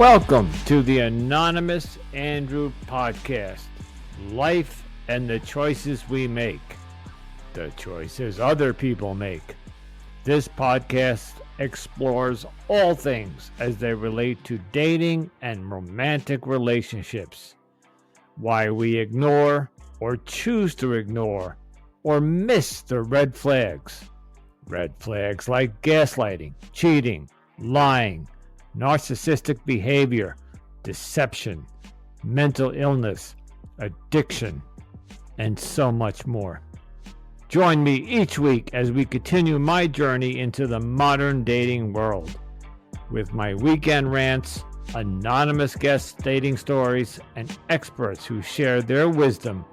Welcome to the Anonymous Andrew podcast. Life and the choices we make. The choices other people make. This podcast explores all things as they relate to dating and romantic relationships. Why we ignore or choose to ignore or miss the red flags. Red flags like gaslighting, cheating, lying, narcissistic behavior, deception, mental illness, addiction, and so much more. Join me each week as we continue my journey into the modern dating world with my weekend rants, anonymous guest dating stories, and experts who share their wisdom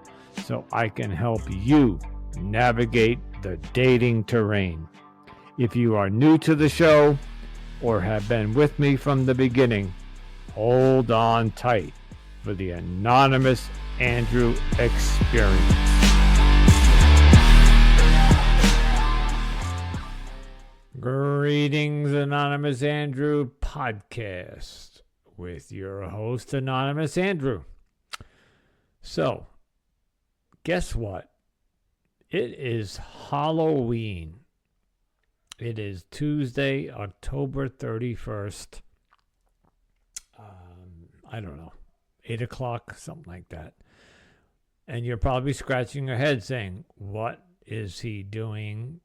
so I can help you navigate the dating terrain. If you are new to the show, or have been with me from the beginning, hold on tight for the Anonymous Andrew Experiment. Greetings, Anonymous Andrew podcast with your host, Anonymous Andrew. So, guess what? It is Halloween. It is Tuesday, October 31st. I don't know, 8 o'clock, something like that. And you're probably scratching your head saying, what is he doing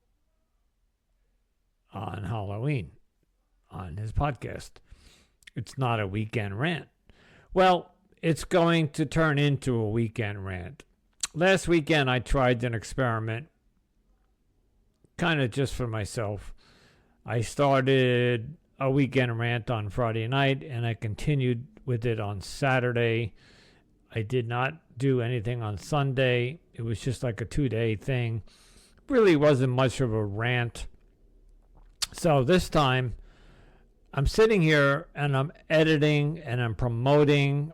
on Halloween on his podcast? It's not a weekend rant. Well, it's going to turn into a weekend rant. Last weekend, I tried an experiment, kind of just for myself. I started a weekend rant on Friday night, and I continued with it on Saturday. I did not do anything on Sunday. It was just like a 2-day thing. Really wasn't much of a rant. So this time, I'm sitting here, and I'm editing, and I'm promoting,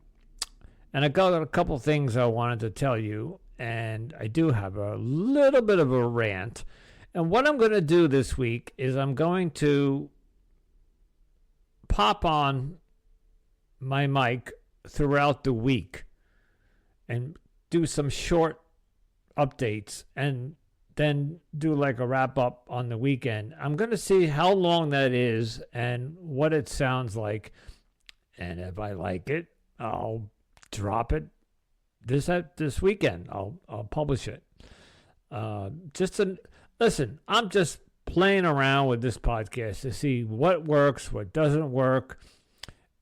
and I got a couple things I wanted to tell you, and I do have a little bit of a rant. And what I'm going to do this week is I'm going to pop on my mic throughout the week and do some short updates and then do like a wrap up on the weekend. I'm going to see how long that is and what it sounds like. And if I like it, I'll drop it this weekend. I'll publish it. Listen, I'm just playing around with this podcast to see what works, what doesn't work,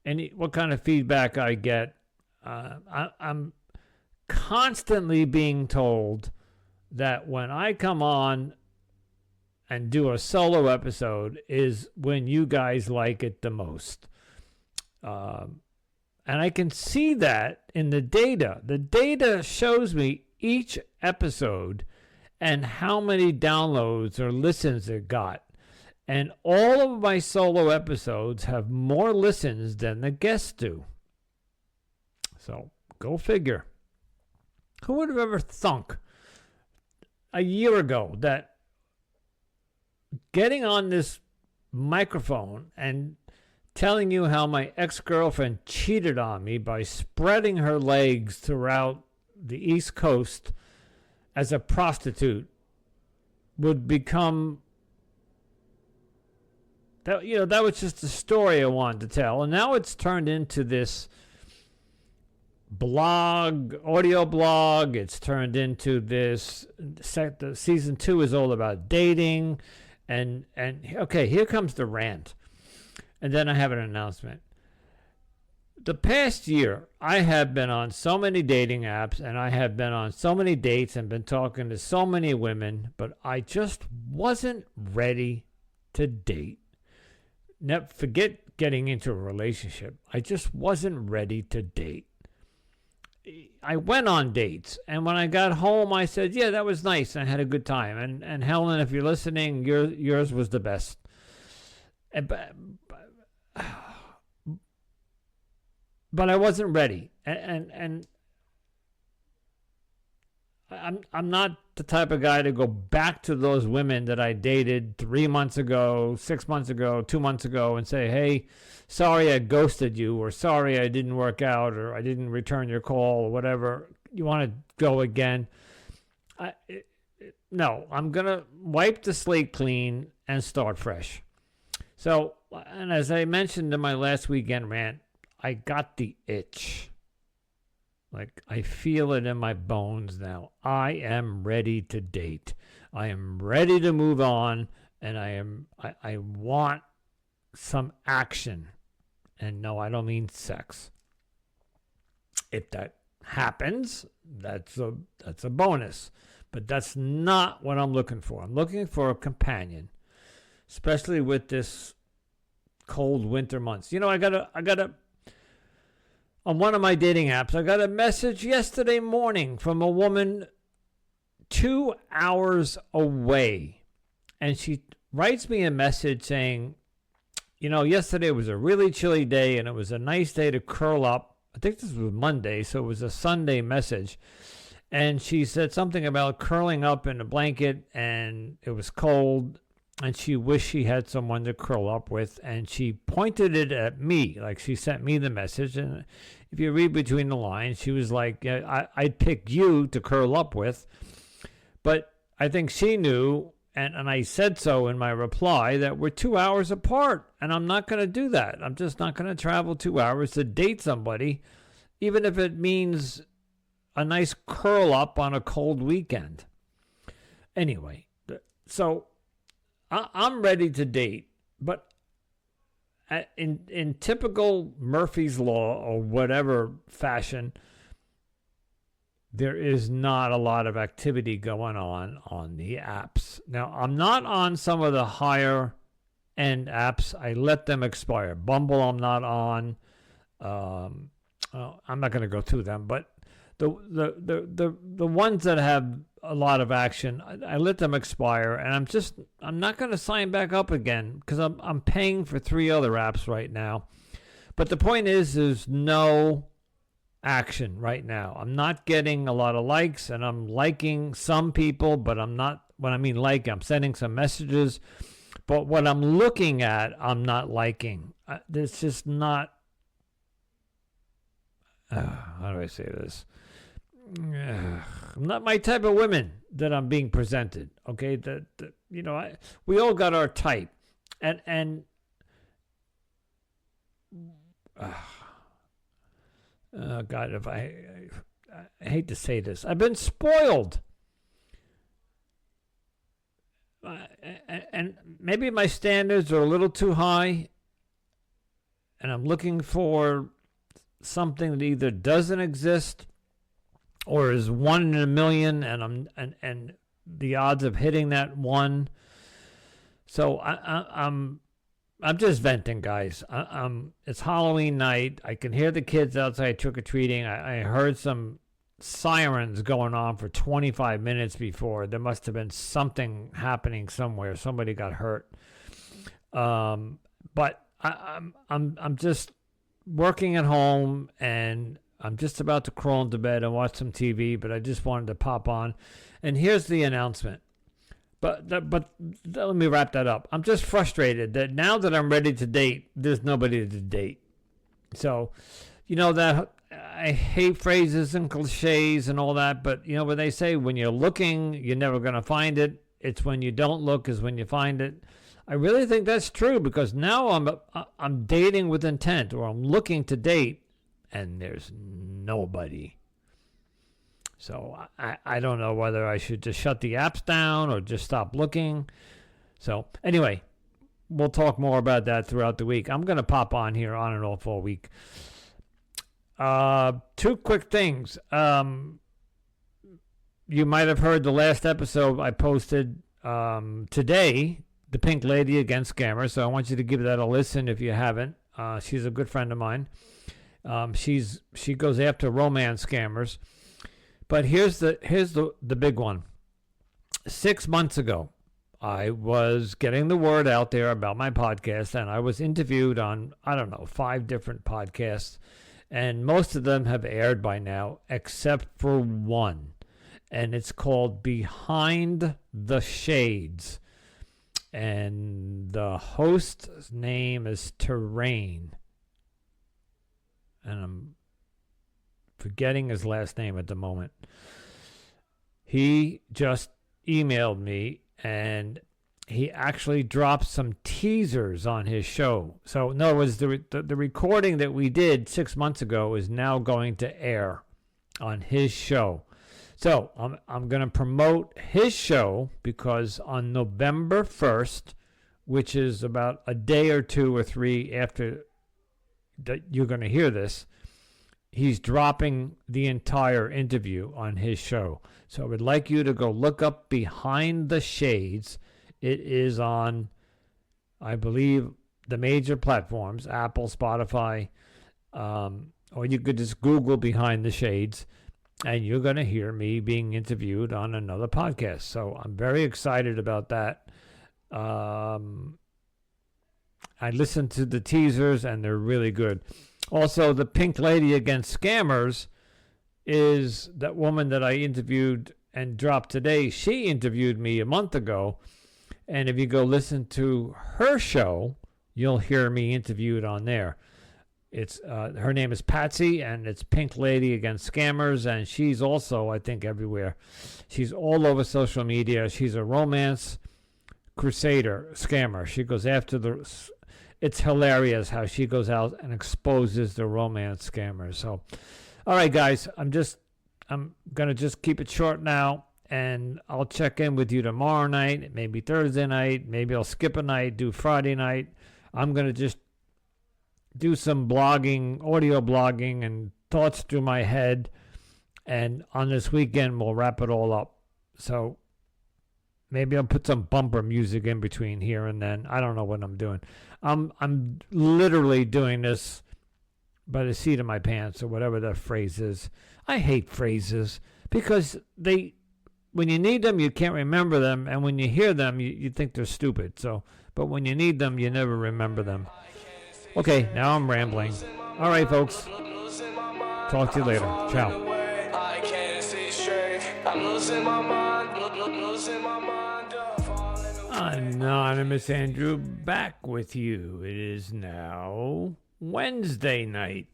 and what kind of feedback I get. I'm constantly being told that when I come on and do a solo episode is when you guys like it the most. And I can see that in the data. The data shows me each episode and how many downloads or listens it got. And all of my solo episodes have more listens than the guests do. So, go figure. Who would have ever thunk a year ago that getting on this microphone and telling you how my ex-girlfriend cheated on me by spreading her legs throughout the East Coast as a prostitute would become that? That was just a story I wanted to tell, and now it's turned into this blog, audio blog. It's turned into this. Season 2 is all about dating, and okay, here comes the rant, and then I have an announcement. The past year, I have been on so many dating apps, and I have been on so many dates and been talking to so many women, but I just wasn't ready to date. Forget getting into a relationship. I just wasn't ready to date. I went on dates, and when I got home, I said, yeah, that was nice. I had a good time. And Helen, if you're listening, yours was the best. But I wasn't ready. And I'm not the type of guy to go back to those women that I dated 3 months ago, 6 months ago, 2 months ago, and say, hey, sorry I ghosted you, or sorry I didn't work out, or I didn't return your call, or whatever. You want to go again? No, I'm going to wipe the slate clean and start fresh. So, and as I mentioned in my last weekend rant, I got the itch. Like, I feel it in my bones now. I am ready to date. I am ready to move on, and I want some action. And no, I don't mean sex. If that happens, that's a bonus. But that's not what I'm looking for. I'm looking for a companion, especially with this cold winter months. You know, I got a on one of my dating apps, I got a message yesterday morning from a woman 2 hours away. And she writes me a message saying, you know, yesterday was a really chilly day and it was a nice day to curl up. I think this was Monday, so it was a Sunday message. And she said something about curling up in a blanket and it was cold. And she wished she had someone to curl up with. And she pointed it at me, like she sent me the message. And if you read between the lines, she was like, I'd pick you to curl up with. But I think she knew, and I said so in my reply, that we're 2 hours apart. And I'm not going to do that. I'm just not going to travel 2 hours to date somebody, even if it means a nice curl up on a cold weekend. Anyway, so I'm ready to date, but in typical Murphy's Law or whatever fashion, there is not a lot of activity going on the apps. Now, I'm not on some of the higher end apps. I let them expire. Bumble, I'm not on. I'm not going to go through them, but the ones that have a lot of action, I let them expire, and I'm not going to sign back up again because I'm paying for 3 other apps right now. But the point is, there's no action right now. I'm not getting a lot of likes, and I'm liking some people, but I'm not. When I mean like, I'm sending some messages, but what I'm looking at, I'm not liking. It's just not. How do I say this? I'm not my type of women that I'm being presented. Okay, you know, we all got our type, and God, if I hate to say this, I've been spoiled, and maybe my standards are a little too high, and I'm looking for something that either doesn't exist or is 1 in a million, and the odds of hitting that one. So I'm just venting, guys. It's Halloween night. I can hear the kids outside trick-or-treating. I heard some sirens going on for 25 minutes before. There must have been something happening somewhere. Somebody got hurt. But I'm just working at home, and I'm just about to crawl into bed and watch some TV, but I just wanted to pop on. And here's the announcement. But let me wrap that up. I'm just frustrated that now that I'm ready to date, there's nobody to date. So, you know, that I hate phrases and cliches and all that, but you know what they say, when you're looking, you're never going to find it. It's when you don't look is when you find it. I really think that's true, because now I'm dating with intent, or I'm looking to date, and there's nobody. So I don't know whether I should just shut the apps down or just stop looking. So anyway, we'll talk more about that throughout the week. I'm going to pop on here on and off all week. 2 quick things. You might have heard the last episode I posted today, The Pink Lady Against Scammers. So I want you to give that a listen if you haven't. She's a good friend of mine. She goes after romance scammers. But here's the big one. 6 months ago, I was getting the word out there about my podcast, and I was interviewed on, 5 different podcasts, and most of them have aired by now, except for one. and it's called Behind the Shades. And the host's name is Terrain. And I'm forgetting his last name at the moment. He just emailed me, and he actually dropped some teasers on his show. So in other words, the recording that we did 6 months ago is now going to air on his show. So I'm going to promote his show, because on November 1st, which is about a day or 2 or 3 after that you're going to hear this, he's dropping the entire interview on his show. So I would like you to go look up Behind the Shades. It is on, I believe, the major platforms, Apple, Spotify, or you could just Google Behind the Shades, and you're going to hear me being interviewed on another podcast. So I'm very excited about that. I listened to the teasers, and they're really good. Also, the Pink Lady Against Scammers is that woman that I interviewed and dropped today. She interviewed me a month ago. And if you go listen to her show, you'll hear me interviewed on there. It's her name is Patsy, and it's Pink Lady Against Scammers, and she's also, I think, everywhere. She's all over social media. She's a romance crusader scammer. She goes after it's hilarious how she goes out and exposes the romance scammers. So, all right, guys, I'm gonna just keep it short now, and I'll check in with you tomorrow night, maybe Thursday night, maybe I'll skip a night, do Friday night. I'm gonna just do some blogging, audio blogging, and thoughts through my head. And on this weekend, we'll wrap it all up. So maybe I'll put some bumper music in between here and then. I don't know what I'm doing. I'm literally doing this by the seat of my pants, or whatever that phrase is. I hate phrases because when you need them, you can't remember them. And when you hear them, you think they're stupid. But when you need them, you never remember them. Okay, now I'm rambling. All right, folks. Talk to you later. Ciao. Anonymous Andrew back with you. It is now Wednesday night.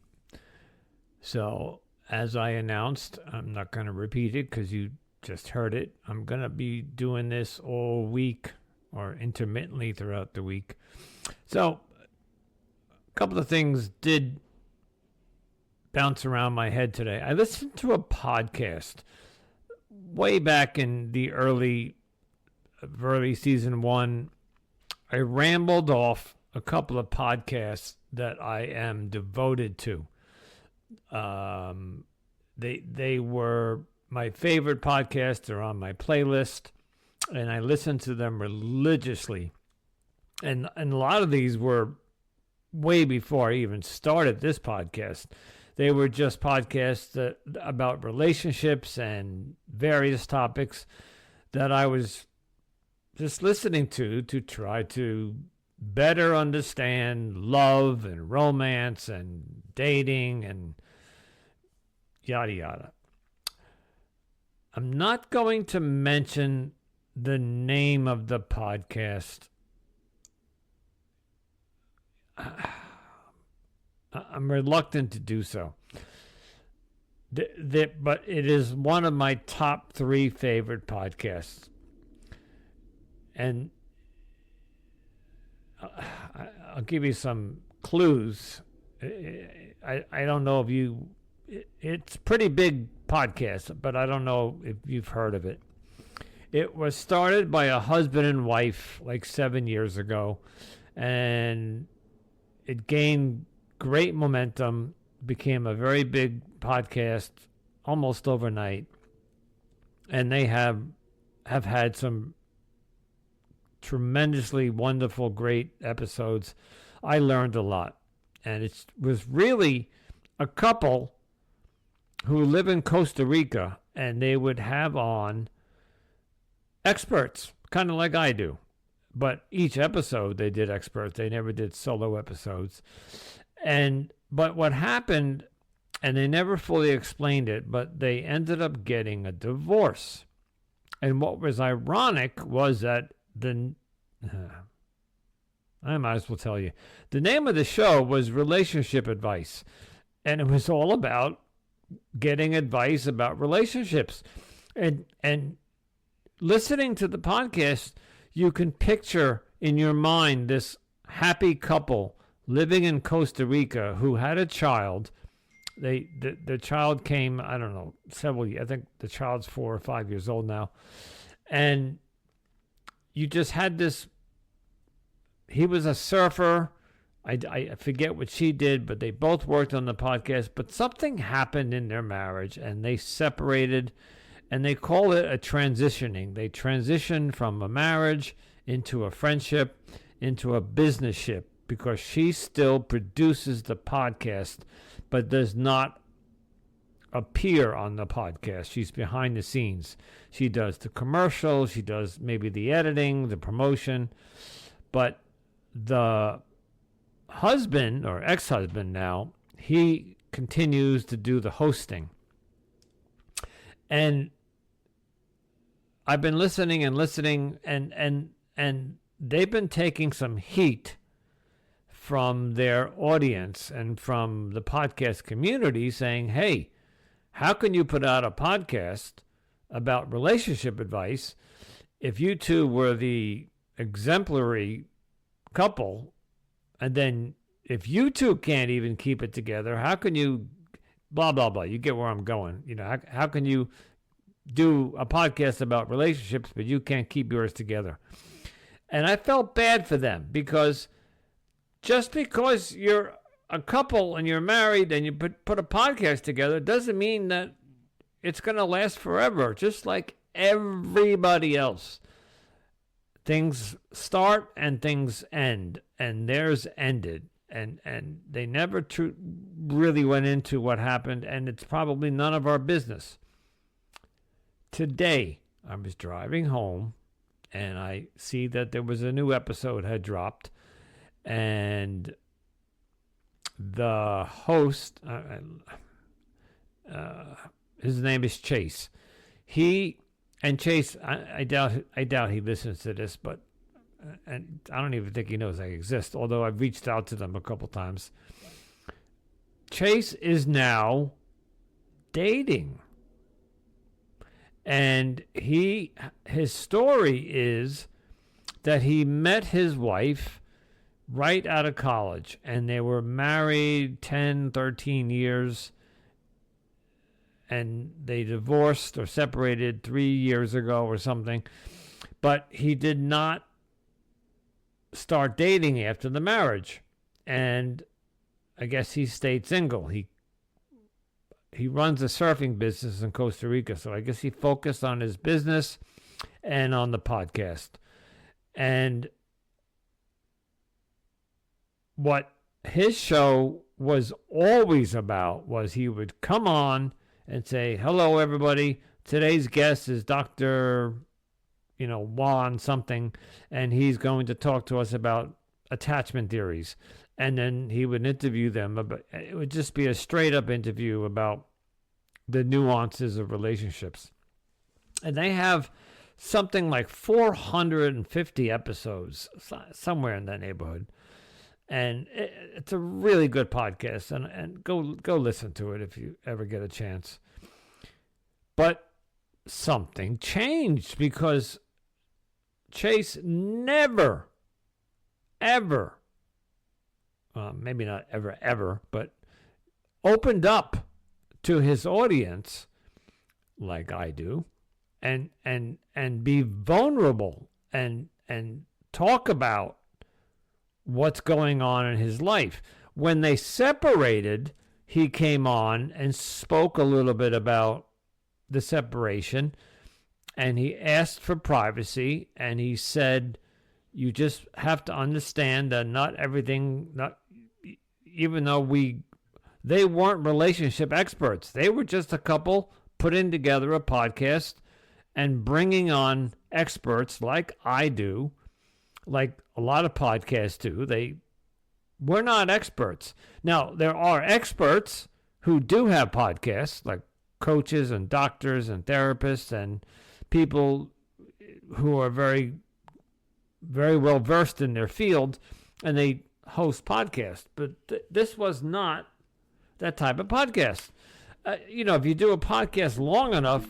So, as I announced, I'm not going to repeat it because you just heard it. I'm going to be doing this all week, or intermittently throughout the week. So, a couple of things did bounce around my head today. I listened to a podcast way back in the early season 1. I rambled off a couple of podcasts that I am devoted to. They were my favorite podcasts. They're on my playlist, and I listen to them religiously. And a lot of these were way before I even started this podcast. They were just podcasts about relationships and various topics that I was just listening to try to better understand love and romance and dating and yada yada. I'm not going to mention the name of the podcast. I'm reluctant to do so. But it is one of my top 3 favorite podcasts. And I'll give you some clues. I don't know if it's a pretty big podcast, but I don't know if you've heard of it. It was started by a husband and wife like 7 years ago, and it gained great momentum, became a very big podcast almost overnight, and they have had some tremendously wonderful, great episodes. I learned a lot, and it was really a couple who live in Costa Rica, and they would have on experts, kind of like I do. But each episode they did experts. They never did solo episodes. But what happened, and they never fully explained it, but they ended up getting a divorce. And what was ironic was that I might as well tell you, the name of the show was Relationship Advice, and it was all about getting advice about relationships. And listening to the podcast, you can picture in your mind this happy couple living in Costa Rica who had a child. The child came, I don't know, several years. I think the child's 4 or 5 years old now. And you just had this, he was a surfer. I forget what she did, but they both worked on the podcast. But something happened in their marriage, and they separated, and they call it a transitioning. They transitioned from a marriage into a friendship, into a business ship, because she still produces the podcast, but does not appear on the podcast. She's behind the scenes. She does the commercials. She does maybe the editing, the promotion, but the husband or ex-husband now, he continues to do the hosting. And I've been listening and they've been taking some heat from their audience and from the podcast community saying, hey, how can you put out a podcast about relationship advice if you two were the exemplary couple, and then if you two can't even keep it together, how can you blah, blah, blah. You get where I'm going. You know, how can you do a podcast about relationships, but you can't keep yours together? And I felt bad for them, because just because you're a couple and you're married and you put a podcast together doesn't mean that it's going to last forever. Just like everybody else. Things start and things end, and theirs ended. And they never really went into what happened, and it's probably none of our business. Today, I was driving home, and I see that there was a new episode had dropped, and the host, his name is Chase. Chase, I doubt he listens to this, but and I don't even think he knows I exist, although I've reached out to them a couple times. Chase is now dating. And his story is that he met his wife right out of college, and they were married 10, 13 years, and they divorced or separated 3 years ago or something. But he did not start dating after the marriage, and I guess he stayed single. He runs a surfing business in Costa Rica, so I guess he focused on his business and on the podcast. And what his show was always about was he would come on and say, hello, everybody. Today's guest is Dr. Juan something, and he's going to talk to us about attachment theories. And then he would interview them. It would just be a straight-up interview about the nuances of relationships. And they have something like 450 episodes, somewhere in that neighborhood. And it's a really good podcast. And go listen to it if you ever get a chance. But something changed, because Chase never, ever, maybe not ever, but opened up to his audience like I do, and be vulnerable and talk about what's going on in his life. When they separated, he came on and spoke a little bit about the separation, and he asked for privacy, and he said, you just have to understand that even though they weren't relationship experts. They were just a couple putting together a podcast and bringing on experts like I do, like a lot of podcasts do. We're not experts. Now, there are experts who do have podcasts, like coaches and doctors and therapists and people who are very, very well versed in their field, and they host podcasts. But this was not that type of podcast. If you do a podcast long enough,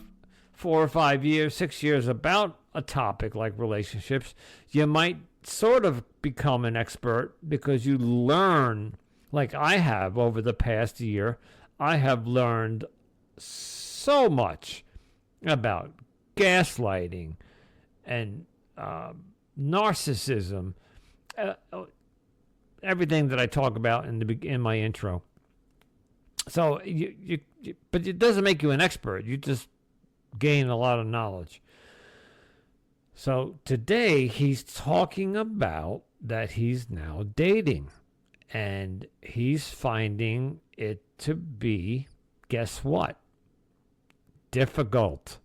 4 or 5 years, 6 years, about a topic like relationships, you might sort of become an expert because you learn, like I have over the past year. I have learned so much about gaslighting and narcissism, everything that I talk about in my intro. So but it doesn't make you an expert. You just gain a lot of knowledge. So today he's talking about that he's now dating, and he's finding it to be, guess what? Difficult.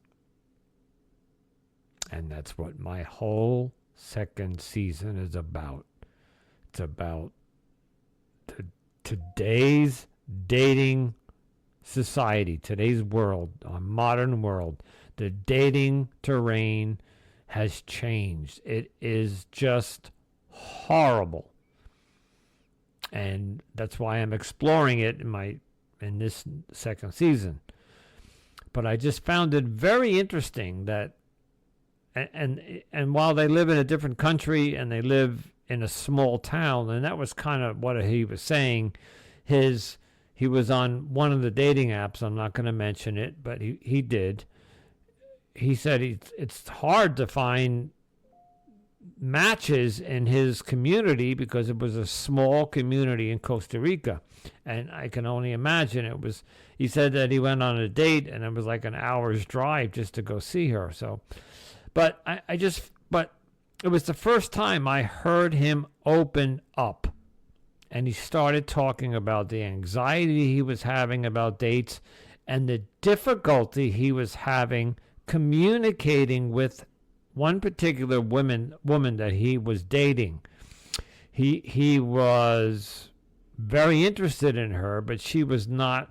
And that's what my whole second season is about. It's about today's dating society, today's world, our modern world. The dating terrain has changed. It is just horrible. And that's why I'm exploring it in this second season. But I just found it very interesting that and while they live in a different country and they live in a small town, and that was kind of what he was saying, he was on one of the dating apps. I'm not going to mention it, but he did. He said it's hard to find matches in his community because it was a small community in Costa Rica. And I can only imagine he said that he went on a date and it was like an hour's drive just to go see her. So, but but it was the first time I heard him open up. And he started talking about the anxiety he was having about dates and the difficulty he was having communicating with one particular woman that he was dating. He was very interested in her, but she was not.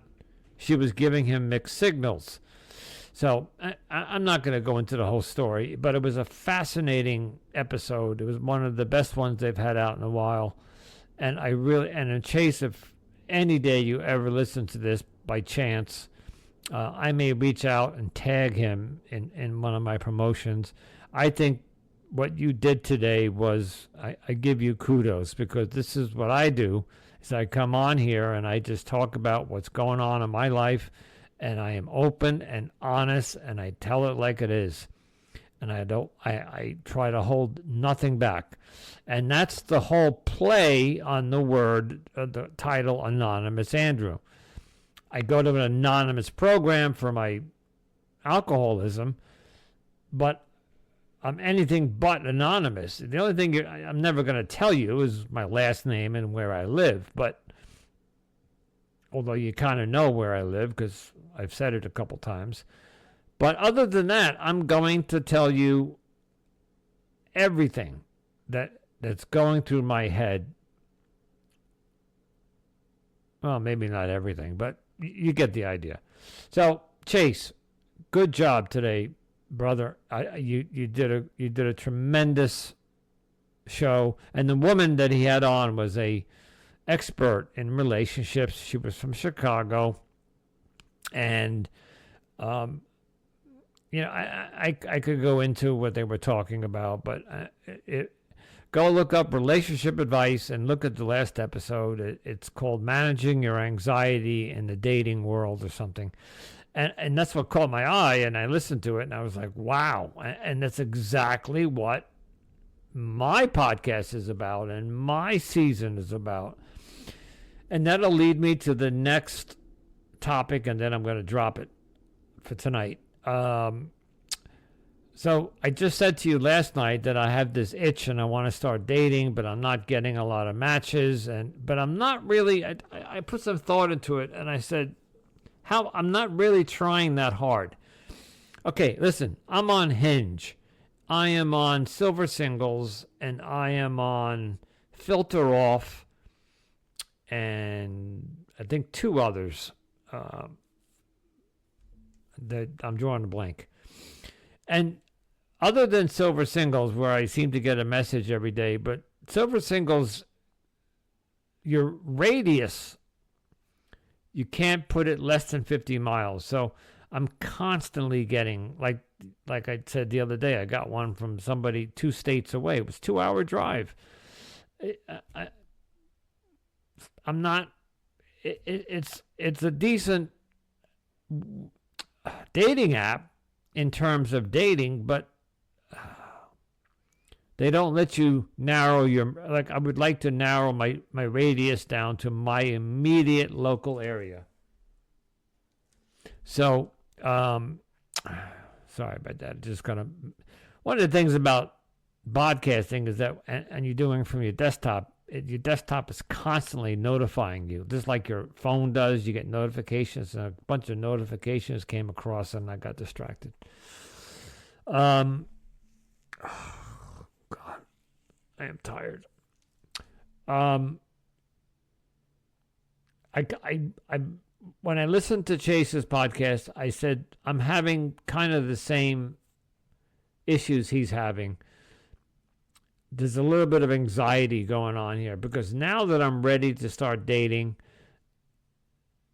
She was giving him mixed signals. So I'm not going to go into the whole story, but it was a fascinating episode. It was one of the best ones they've had out in a while. And in case if any day you ever listen to this by chance, I may reach out and tag him in one of my promotions. I think what you did today was, I give you kudos, because this is what I do, is I come on here and I just talk about what's going on in my life, and I am open and honest, and I tell it like it is. And I try to hold nothing back. And that's the whole play on the word, the title, Anonymous Andrew. I go to an anonymous program for my alcoholism, but I'm anything but anonymous. The only thing I'm never going to tell you is my last name and where I live. But although you kind of know where I live because I've said it a couple times. But other than that, I'm going to tell you everything that's going through my head. Well, maybe not everything, but you get the idea. So, Chase, good job today, brother. You did a tremendous show, and the woman that he had on was a expert in relationships. She was from Chicago, and I could go into what they were talking about, but go look up relationship advice and look at the last episode. It's called Managing Your Anxiety in the Dating World or something. And that's what caught my eye, and I listened to it, and I was like, wow. And that's exactly what my podcast is about and my season is about. And that'll lead me to the next topic, and then I'm going to drop it for tonight. So I just said to you last night that I have this itch and I want to start dating, but I'm not getting a lot of matches. But I'm not really, I put some thought into it, and I said, I'm not really trying that hard. Okay, listen, I'm on Hinge. I am on Silver Singles, and I am on Filter Off, and I think two others. I'm drawing a blank. And other than Silver Singles, where I seem to get a message every day, but Silver Singles, your radius, you can't put it less than 50 miles. So I'm constantly getting, like I said the other day, I got one from somebody 2 states away. It was a 2-hour drive. I'm not. It's a decent dating app in terms of dating, but they don't let you narrow your, like I would like to narrow my radius down to my immediate local area. So, sorry about that. Just kind of, one of the things about podcasting is that, and you're doing from your desktop, your desktop is constantly notifying you, just like your phone does. You get notifications, and a bunch of notifications came across, and I got distracted. Oh, God, I am tired. When I listened to Chase's podcast, I said I'm having kind of the same issues he's having. There's a little bit of anxiety going on here because now that I'm ready to start dating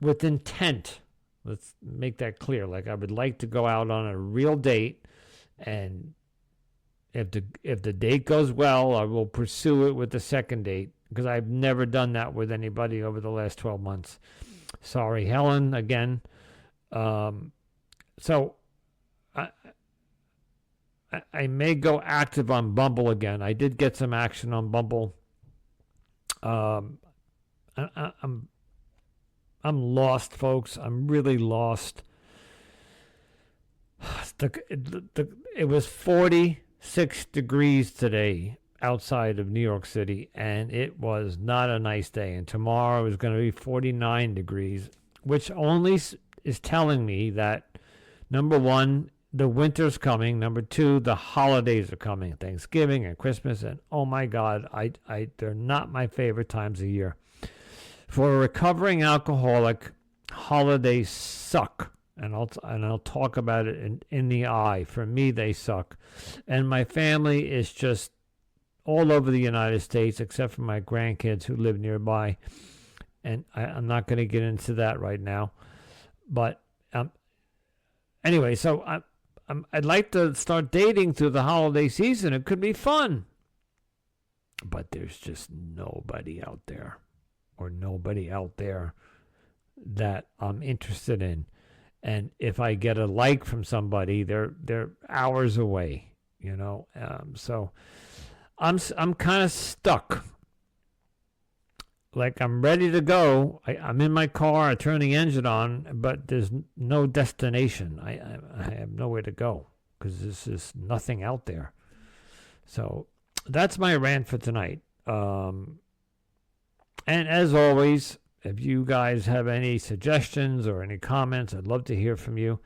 with intent, let's make that clear. Like I would like to go out on a real date, and if the date goes well, I will pursue it with the second date because I've never done that with anybody over the last 12 months. Sorry, Helen, again. So I may go active on Bumble again. I did get some action on Bumble. I'm lost, folks. I'm really lost. It was 46 degrees today outside of New York City, and it was not a nice day. And tomorrow is going to be 49 degrees, which only is telling me that, number one, the winter's coming. Number two, the holidays are coming, Thanksgiving and Christmas, and oh my God, they're not my favorite times of year. For a recovering alcoholic, holidays suck, and I'll talk about it in the eye. For me, they suck, and my family is just all over the United States, except for my grandkids who live nearby, and I'm not going to get into that right now, but anyway, so I'd like to start dating through the holiday season. It could be fun. But there's just nobody out there that I'm interested in. And if I get a like from somebody, they're hours away, you know. So I'm kind of stuck. Like I'm ready to go. I'm in my car. I turn the engine on, but there's no destination. I have nowhere to go because there's just nothing out there. So that's my rant for tonight. And as always, if you guys have any suggestions or any comments, I'd love to hear from you.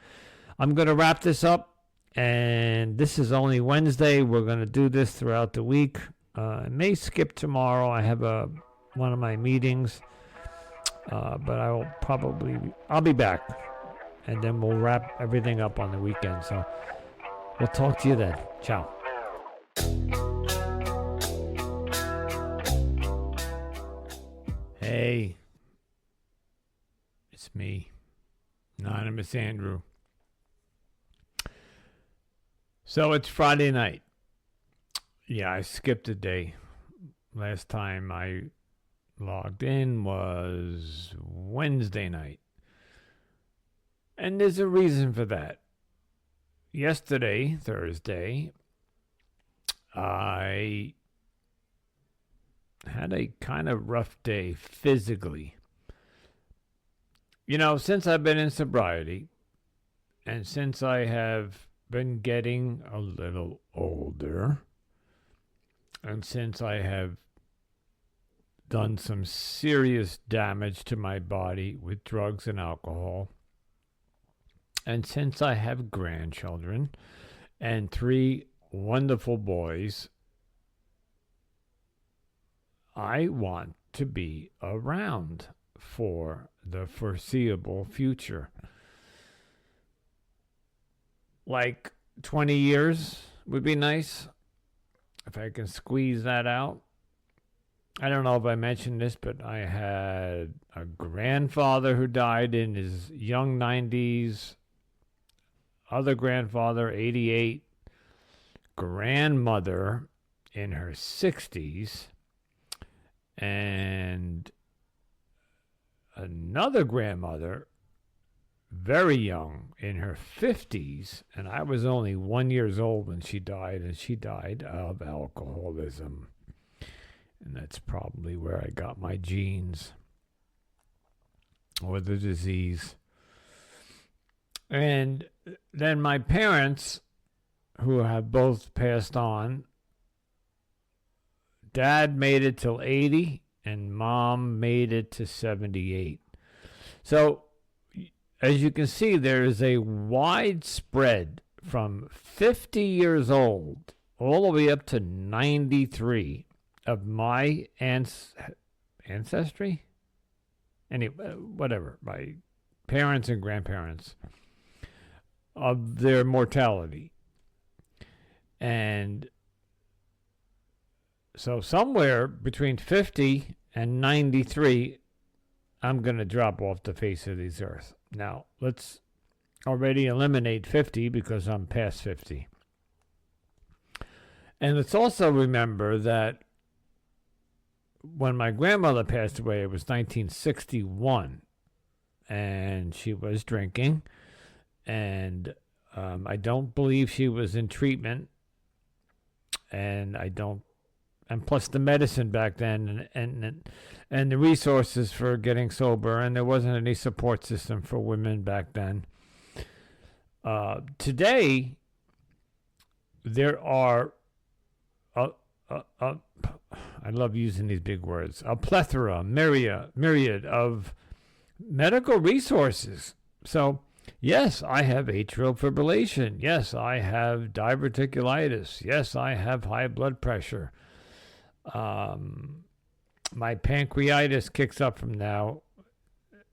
I'm going to wrap this up, and this is only Wednesday. We're going to do this throughout the week. I may skip tomorrow. I have one of my meetings, but I'll be back, and then we'll wrap everything up on the weekend. So we'll talk to you then. Ciao. Hey, it's me, Anonymous Andrew. So it's Friday night. Yeah, I skipped a day. Last time I logged in was Wednesday night. And there's a reason for that. Yesterday, Thursday, I had a kind of rough day physically. You know, since I've been in sobriety, and since I have been getting a little older, and since I have done some serious damage to my body with drugs and alcohol, and since I have grandchildren and 3 wonderful boys, I want to be around for the foreseeable future. Like 20 years would be nice if I can squeeze that out. I don't know if I mentioned this, but I had a grandfather who died in his young 90s, other grandfather, 88, grandmother in her 60s, and another grandmother, very young, in her 50s, and I was only 1 year old when she died, and she died of alcoholism. And that's probably where I got my genes or the disease. And then my parents, who have both passed on, Dad made it till 80 and Mom made it to 78. So as you can see, there is a wide spread from 50 years old all the way up to 93 of my ancestry. Anyway, whatever, my parents and grandparents, of their mortality. And so somewhere between 50 and 93, I'm going to drop off the face of this earth. Now, let's already eliminate 50 because I'm past 50. And let's also remember that when my grandmother passed away, it was 1961, and she was drinking, and I don't believe she was in treatment, and plus the medicine back then and the resources for getting sober, and there wasn't any support system for women back then. Today, there are I love using these big words, a plethora, myriad of medical resources. So, yes, I have atrial fibrillation. Yes, I have diverticulitis. Yes, I have high blood pressure. My pancreatitis kicks up from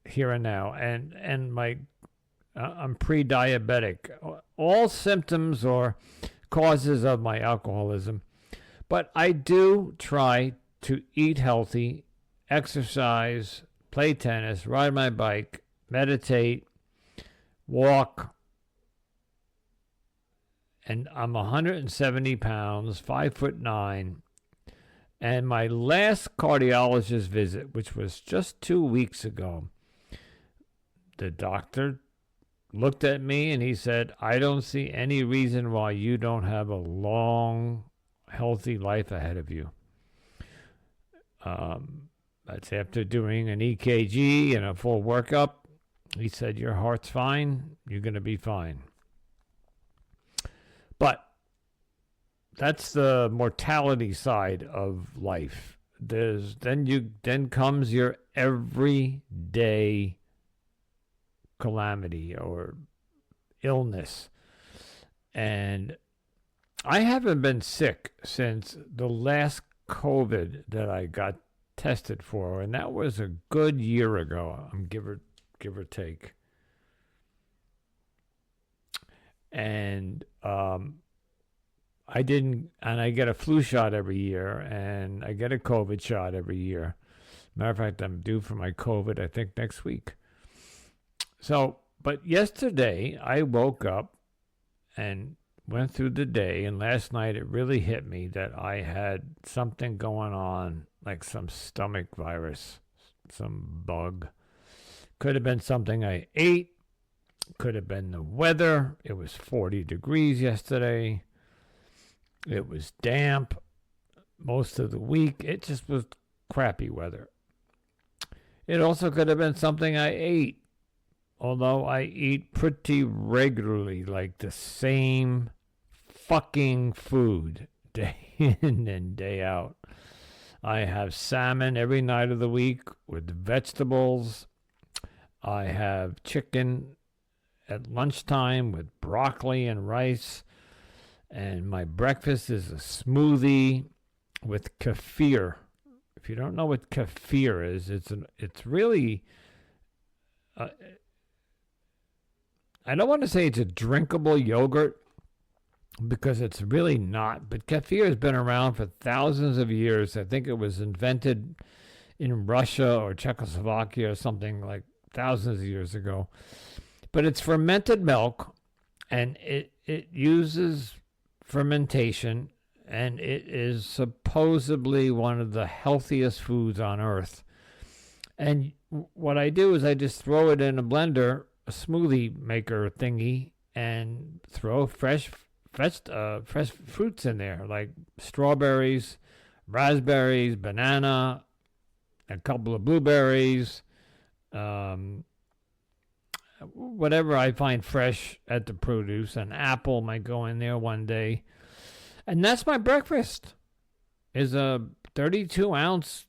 here and now, and my I'm pre-diabetic. All symptoms or causes of my alcoholism. But I do try to eat healthy, exercise, play tennis, ride my bike, meditate, walk. And I'm 170 pounds, 5'9". And my last cardiologist visit, which was just 2 weeks ago, the doctor looked at me and he said, I don't see any reason why you don't have a long, healthy life ahead of you. That's after doing an EKG and a full workup. He said, your heart's fine. You're going to be fine. But that's the mortality side of life. Then comes your everyday calamity or illness. And I haven't been sick since the last COVID that I got tested for, and that was a good year ago, give or take. And I get a flu shot every year, and I get a COVID shot every year. Matter of fact, I'm due for my COVID, I think, next week. So, but yesterday I woke up and went through the day, and last night it really hit me that I had something going on, like some stomach virus, some bug. Could have been something I ate. Could have been the weather. It was 40 degrees yesterday. It was damp most of the week. It just was crappy weather. It also could have been something I ate, although I eat pretty regularly, like the same fucking food day in and day out. I have salmon every night of the week with vegetables. I have chicken at lunchtime with broccoli and rice. And my breakfast is a smoothie with kefir. If you don't know what kefir is, it's really I don't want to say it's a drinkable yogurt because it's really not, but kefir has been around for thousands of years. I think it was invented in Russia or Czechoslovakia or something like thousands of years ago. But it's fermented milk, and it uses fermentation, and it is supposedly one of the healthiest foods on earth. And what I do is I just throw it in a blender, a smoothie maker thingy, and throw fresh fruits in there, like strawberries, raspberries, banana, a couple of blueberries, whatever I find fresh at the produce. An apple might go in there one day. And that's my breakfast, is a 32-ounce,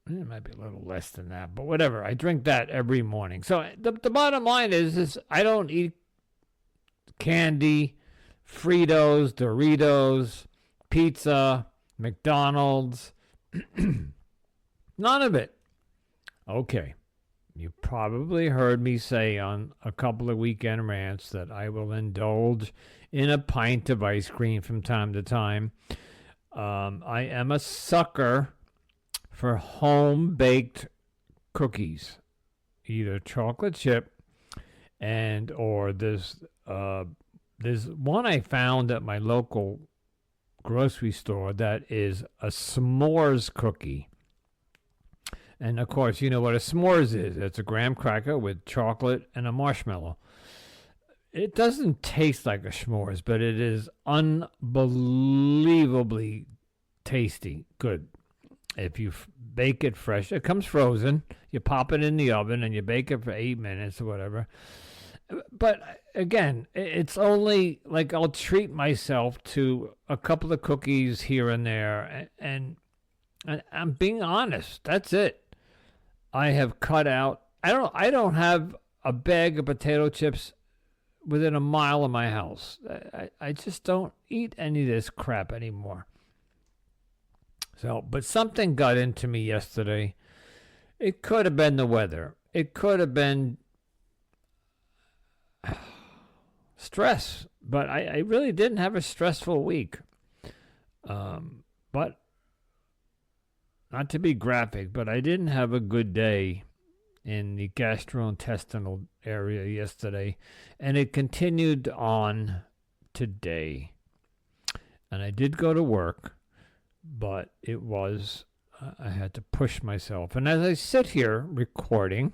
it might be a little less than that, but whatever. I drink that every morning. So the bottom line is I don't eat candy, Fritos, Doritos, pizza, McDonald's, none of it. Okay. You probably heard me say on a couple of weekend rants that I will indulge in a pint of ice cream from time to time. I am a sucker for home-baked cookies, either chocolate chip or there's one I found at my local grocery store that is a s'mores cookie. And, of course, you know what a s'mores is. It's a graham cracker with chocolate and a marshmallow. It doesn't taste like a s'mores, but it is unbelievably tasty. Good. If you bake it fresh, it comes frozen. You pop it in the oven and you bake it for 8 minutes or whatever. But, again, it's only like I'll treat myself to a couple of cookies here and there. And I'm being honest. That's it. I have cut out. I don't have a bag of potato chips within a mile of my house. I just don't eat any of this crap anymore. So, but something got into me yesterday. It could have been the weather. It could have been stress. But I really didn't have a stressful week. But not to be graphic, but I didn't have a good day in the gastrointestinal area yesterday, and it continued on today. And I did go to work, but it was, I had to push myself. And as I sit here recording,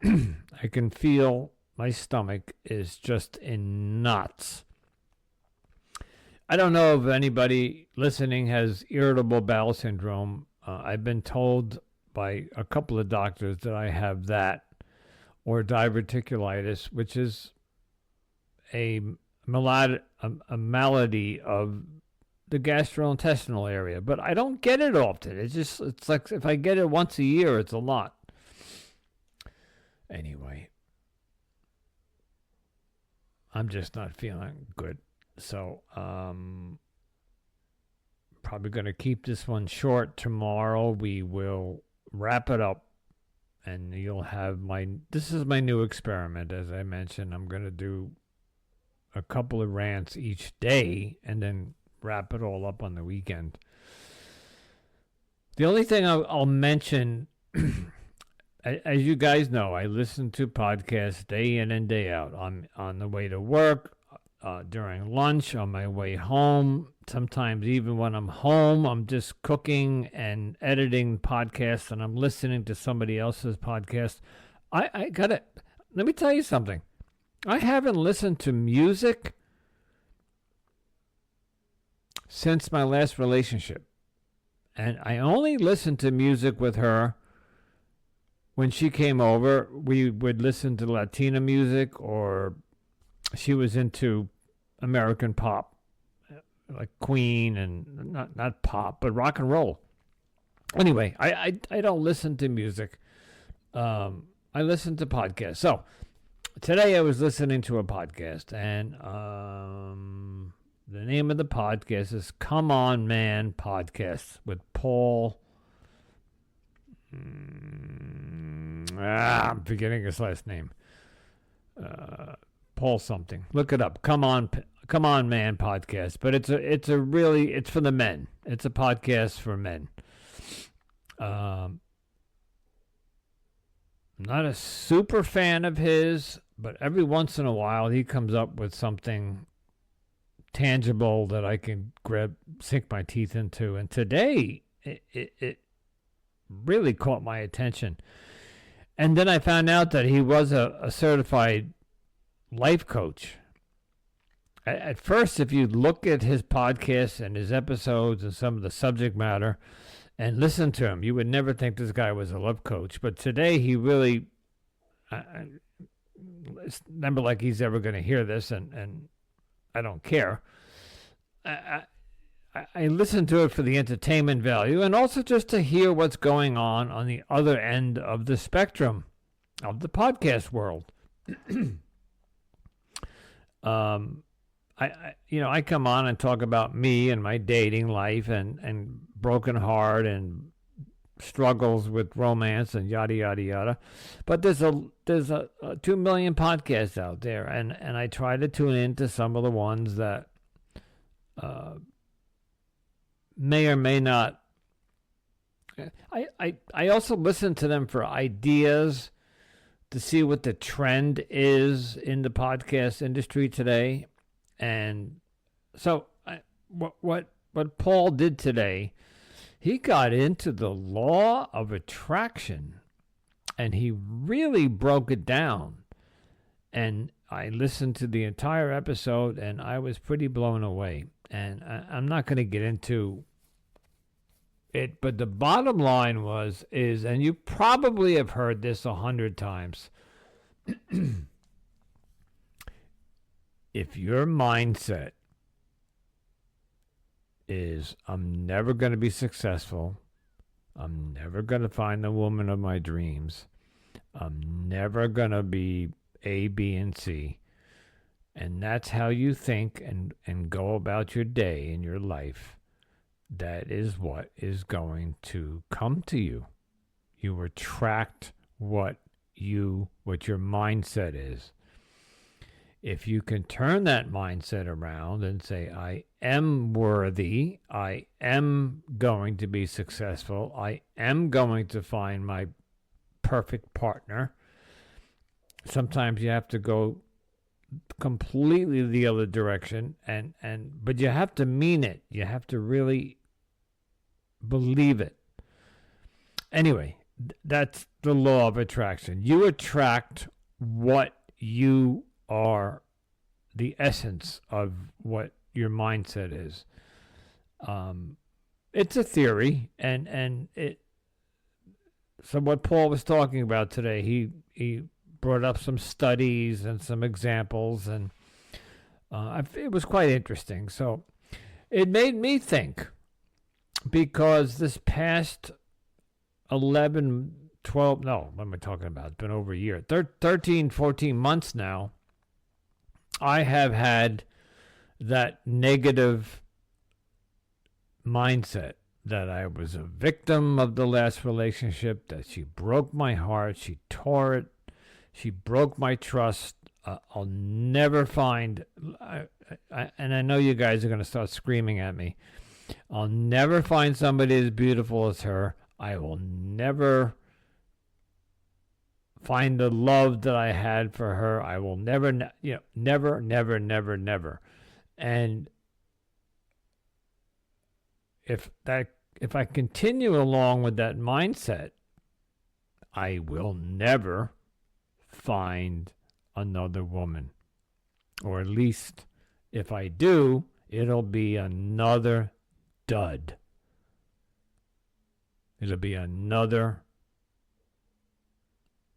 I can feel my stomach is just in knots. I don't know if anybody listening has irritable bowel syndrome. I've been told by a couple of doctors that I have that, or diverticulitis, which is a malady of the gastrointestinal area. But I don't get it often. It's like if I get it once a year, it's a lot. Anyway, I'm just not feeling good. So, probably going to keep this one short. Tomorrow we will wrap it up, and you'll have this is my new experiment. As I mentioned, I'm going to do a couple of rants each day and then wrap it all up on the weekend. The only thing I'll mention, as you guys know, I listen to podcasts day in and day out. I'm on the way to work, during lunch, on my way home. Sometimes even when I'm home, I'm just cooking and editing podcasts, and I'm listening to somebody else's podcast. I got it. Let me tell you something. I haven't listened to music since my last relationship. And I only listened to music with her when she came over. We would listen to Latina music, or she was into American pop, like Queen, and not pop, but rock and roll. Anyway, I don't listen to music. I listen to podcasts. So today I was listening to a podcast, and the name of the podcast is Come On Man Podcast with Paul. I'm forgetting his last name. Paul something. Look it up. Come on, man podcast. But it's for the men. It's a podcast for men. Not a super fan of his, but every once in a while he comes up with something tangible that I can sink my teeth into. And today it really caught my attention. And then I found out that he was a certified life coach. At first, if you look at his podcasts and his episodes and some of the subject matter and listen to him, you would never think this guy was a life coach. But today he really, it's never like he's ever going to hear this, and I don't care. I listen to it for the entertainment value and also just to hear what's going on the other end of the spectrum of the podcast world. I come on and talk about me and my dating life and broken heart and struggles with romance and yada yada yada. But there's a 2 million podcasts out there, and I try to tune into some of the ones that may or may not. I also listen to them for ideas to see what the trend is in the podcast industry today. And so what Paul did today, he got into the law of attraction and he really broke it down. And I listened to the entire episode and I was pretty blown away. And I'm not going to get into it, but the bottom line is, and you probably have heard this 100 times, if your mindset is, I'm never going to be successful, I'm never going to find the woman of my dreams, I'm never going to be A, B, and C, and that's how you think and go about your day and your life, that is what is going to come to you. You attract what your mindset is. If you can turn that mindset around and say, I am worthy, I am going to be successful, I am going to find my perfect partner. Sometimes you have to go completely the other direction, but you have to mean it. You have to really believe it. Anyway, that's the law of attraction. You attract what you are, the essence of what your mindset is. It's a theory, and it. So what Paul was talking about today, he brought up some studies and some examples, and it was quite interesting. So it made me think, because this past 11, 12, no, what am I talking about? It's been over a year. 13, 14 months now, I have had that negative mindset that I was a victim of the last relationship, that she broke my heart, she tore it, she broke my trust. I'll never find, and I know you guys are going to start screaming at me, I'll never find somebody as beautiful as her. I will never find the love that I had for her. I will never, never, never, never, never. And if I continue along with that mindset, I will never find another woman. Or at least if I do, it'll be another dud. It'll be another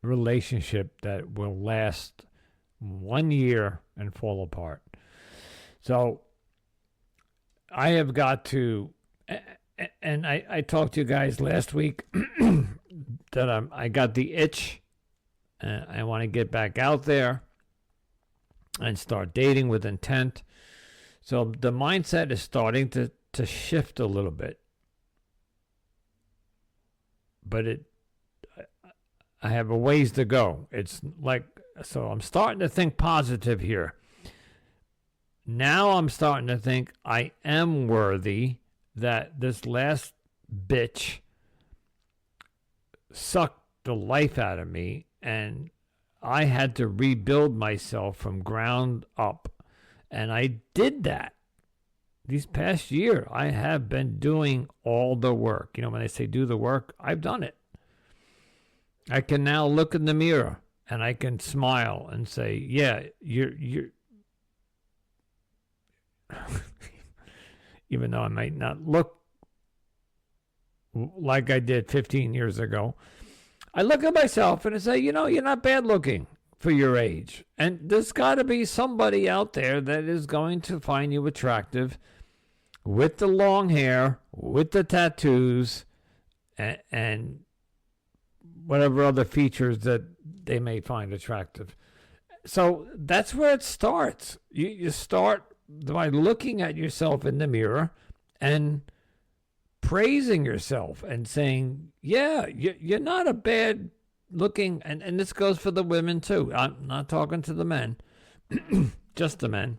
relationship that will last 1 year and fall apart. So I have got to, and I talked to you guys last week that I got the itch. I want to get back out there and start dating with intent. So the mindset is starting to shift a little bit. But I have a ways to go. It's like, so I'm starting to think positive here. Now I'm starting to think I am worthy, that this last bitch sucked the life out of me, and I had to rebuild myself from ground up. And I did that. These past year, I have been doing all the work. You know, when they say do the work, I've done it. I can now look in the mirror and I can smile and say, yeah, you're even though I might not look like I did 15 years ago, I look at myself and I say, you know, you're not bad looking for your age. And there's got to be somebody out there that is going to find you attractive with the long hair, with the tattoos, and whatever other features that they may find attractive. So that's where it starts. You start by looking at yourself in the mirror and praising yourself and saying, yeah, you're not a bad looking, and this goes for the women too. I'm not talking to the men, just the men.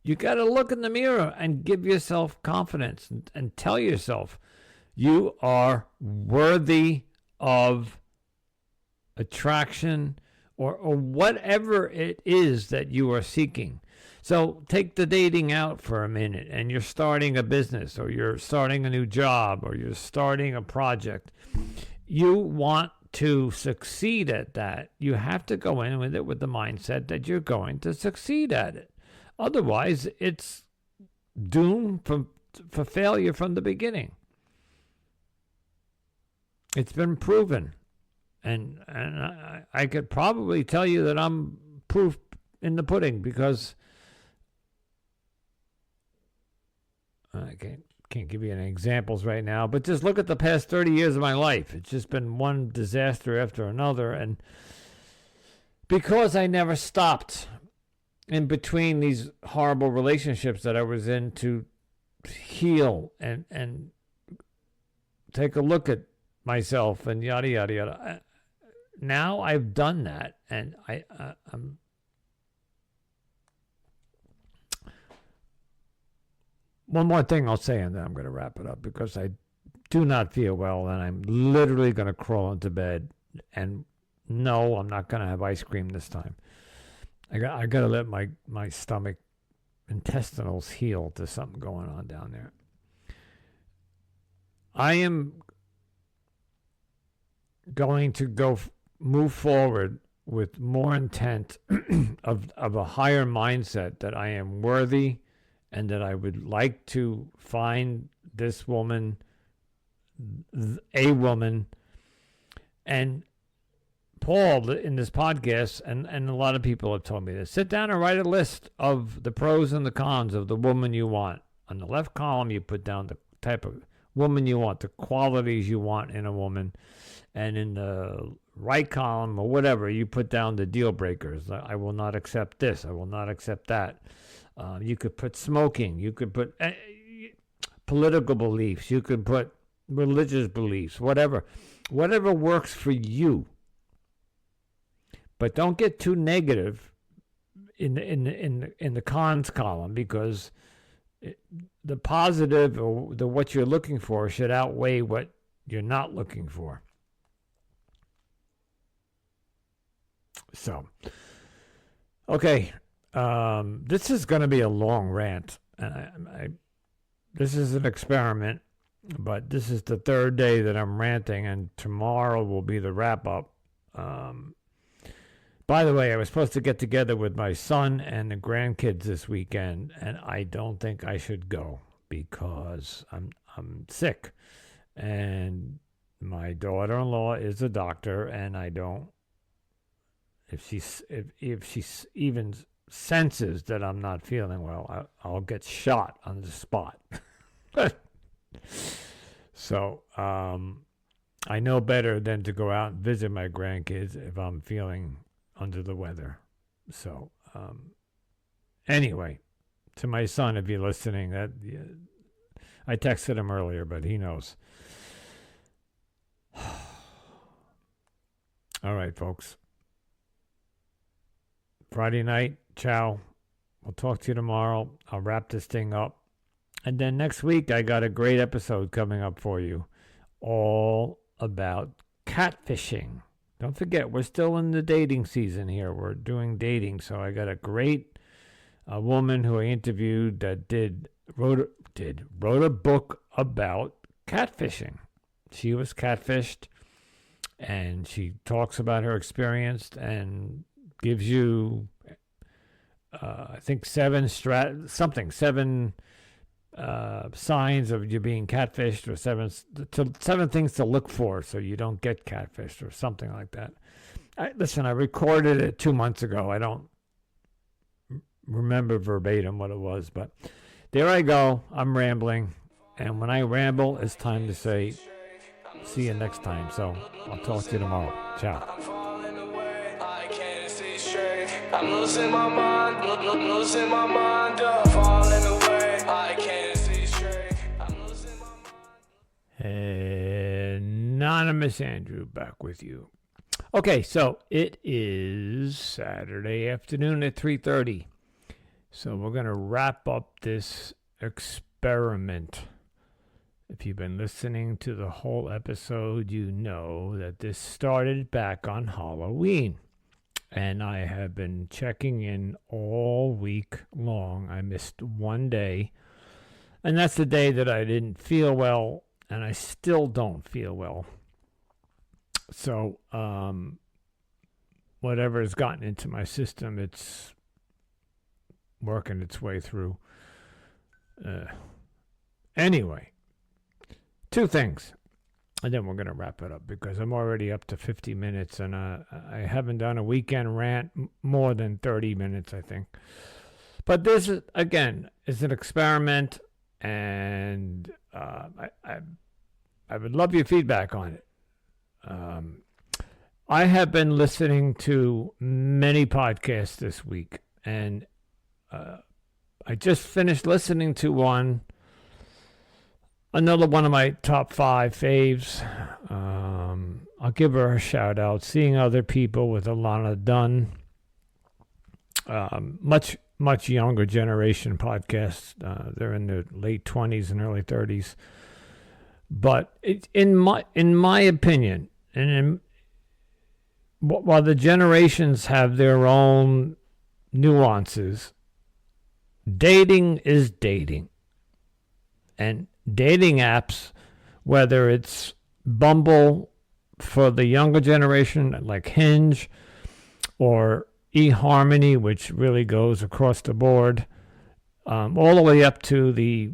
You got to look in the mirror and give yourself confidence and tell yourself you are worthy of attraction or whatever it is that you are seeking. So take the dating out for a minute, and you're starting a business, or you're starting a new job, or you're starting a project. You want to succeed at that. You have to go in with it with the mindset that you're going to succeed at it. Otherwise, it's doomed for failure from the beginning. It's been proven. And I could probably tell you that I'm proof in the pudding, because I can't give you any examples right now, but just look at the past 30 years of my life. It's just been one disaster after another. And because I never stopped in between these horrible relationships that I was in to heal and take a look at myself and yada, yada, yada. Now I've done that, and I'm one more thing I'll say, and then I'm going to wrap it up, because I do not feel well, and I'm literally going to crawl into bed. And no, I'm not going to have ice cream this time. I got to let my stomach, intestinals heal. There's something going on down there. I am going to move forward with more intent of a higher mindset, that I am worthy, and that I would like to find this woman, a woman. And Paul, in this podcast, and a lot of people have told me this, sit down and write a list of the pros and the cons of the woman you want. On the left column, you put down the type of woman you want, the qualities you want in a woman. And in the right column, or whatever, you put down the deal breakers. I will not accept this. I will not accept that. You could put smoking. You could put political beliefs. You could put religious beliefs. Whatever works for you. But don't get too negative in the cons column, because the positive, or what you're looking for, should outweigh what you're not looking for. So, okay, this is going to be a long rant, and this is an experiment, but this is the third day that I'm ranting, and tomorrow will be the wrap up. By the way, I was supposed to get together with my son and the grandkids this weekend, and I don't think I should go, because I'm sick, and my daughter-in-law is a doctor, and I don't. If she even senses that I'm not feeling well, I'll get shot on the spot. So I know better than to go out and visit my grandkids if I'm feeling under the weather. So anyway, to my son, if you're listening, I texted him earlier, but he knows. All right, folks. Friday night, ciao. We'll talk to you tomorrow. I'll wrap this thing up. And then next week, I got a great episode coming up for you, all about catfishing. Don't forget, we're still in the dating season here. We're doing dating. So I got a great woman who I interviewed that wrote a book about catfishing. She was catfished, and she talks about her experience and gives you, I think, seven signs of you being catfished, or seven things to look for so you don't get catfished, or something like that. Listen, I recorded it 2 months ago. I don't remember verbatim what it was, but there I go. I'm rambling, and when I ramble, it's time to say see you next time. So I'll talk to you tomorrow. Ciao. I'm losing my mind, losing my mind, falling away. I can't see straight. I'm losing my mind. Anonymous Andrew back with you. Okay, so it is Saturday afternoon at 3:30. So we're going to wrap up this experiment. If you've been listening to the whole episode, you know that this started back on Halloween. And I have been checking in all week long. I missed one day. And that's the day that I didn't feel well. And I still don't feel well. So, whatever has gotten into my system, it's working its way through. Anyway, two things. And then we're going to wrap it up because I'm already up to 50 minutes and I haven't done a weekend rant more than 30 minutes, I think. But this, again, is an experiment, and I would love your feedback on it. I have been listening to many podcasts this week, and I just finished listening to another one of my top 5 faves. I'll give her a shout out. Seeing Other People with Alana Dunn. Much younger generation podcast. They're in their late 20s and early 30s. But in my opinion, while the generations have their own nuances, dating is dating. And dating apps, whether it's Bumble for the younger generation like Hinge, or eHarmony, which really goes across the board, all the way up to the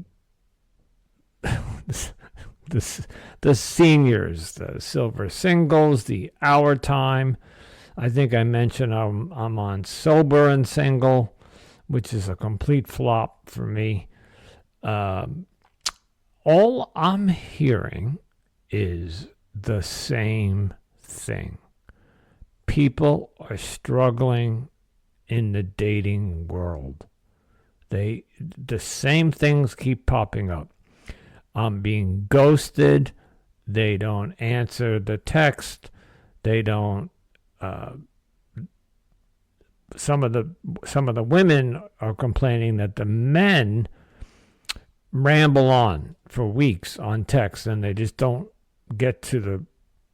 seniors, the silver singles, the hour time. I think I mentioned I'm on Sober and Single, which is a complete flop for me. All I'm hearing is the same thing. People are struggling in the dating world. The same things keep popping up. I'm being ghosted. They don't answer the text. They don't. Some of the women are complaining that the men ramble on for weeks on text, and they just don't get to the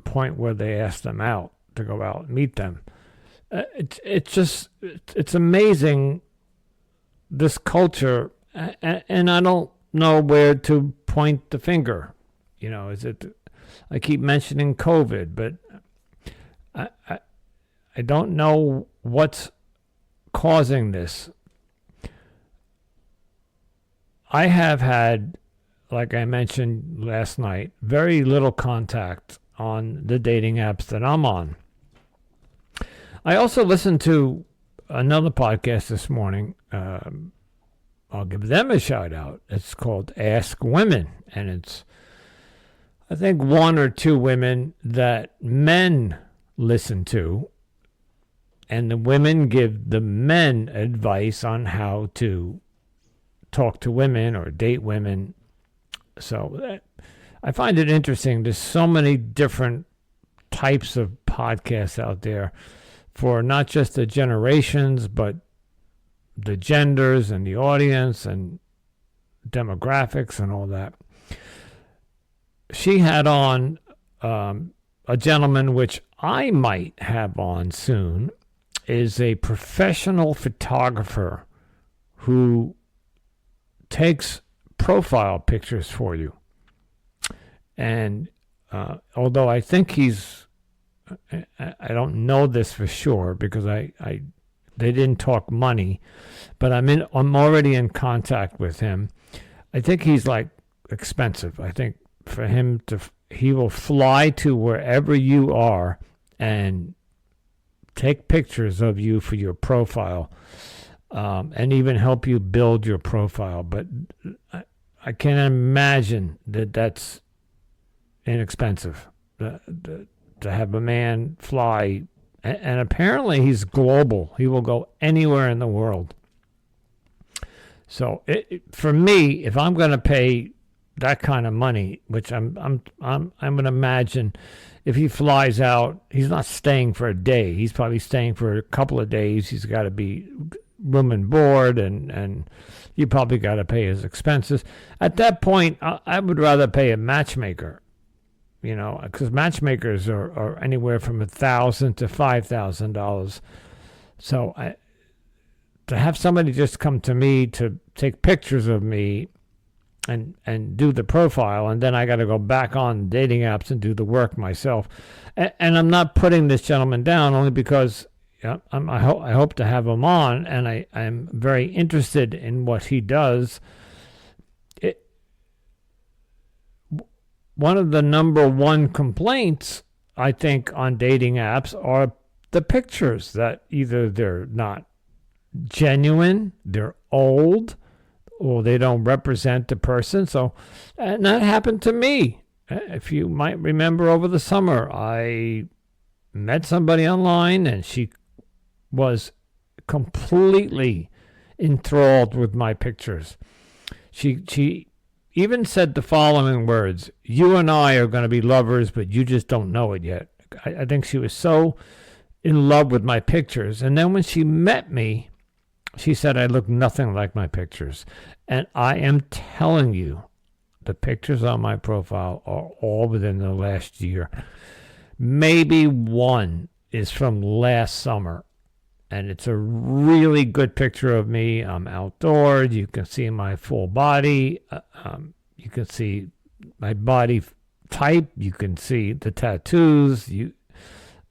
point where they ask them out to go out and meet them. It's amazing, this culture, and I don't know where to point the finger. You know, I keep mentioning COVID, but I don't know what's causing this. I have had, like I mentioned last night, very little contact on the dating apps that I'm on. I also listened to another podcast this morning. I'll give them a shout out. It's called Ask Women, and it's, I think, one or two women that men listen to, and the women give the men advice on how to talk to women or date women. So I find it interesting. There's so many different types of podcasts out there for not just the generations, but the genders and the audience and demographics and all that. She had on a gentleman, which I might have on soon, is a professional photographer who takes profile pictures for you. And although I think I don't know this for sure because they didn't talk money, but I'm already in contact with him. I think he's like expensive. I think for him he will fly to wherever you are and take pictures of you for your profile, and even help you build your profile. But I can't imagine that's inexpensive to have a man fly. And apparently he's global. He will go anywhere in the world. So for me, if I'm going to pay that kind of money, which I'm going to imagine, if he flies out, he's not staying for a day. He's probably staying for a couple of days. He's got to be room and board, and you probably got to pay his expenses. At that point, I would rather pay a matchmaker, because matchmakers are anywhere from $1,000 to $5,000. So to have somebody just come to me to take pictures of me and do the profile, and then I got to go back on dating apps and do the work myself. And I'm not putting this gentleman down, only because I hope to have him on, and I'm very interested in what he does. One of the number one complaints, I think, on dating apps are the pictures, that either they're not genuine, they're old, or they don't represent the person. So, and that happened to me. If you might remember, over the summer, I met somebody online, and she was completely enthralled with my pictures. She even said the following words: "You and I are going to be lovers, but you just don't know it yet." I think she was so in love with my pictures. And then when she met me, she said I look nothing like my pictures. And I am telling you, the pictures on my profile are all within the last year. Maybe one is from last summer, and it's a really good picture of me. I'm outdoors. You can see my full body. You can see my body type. You can see the tattoos.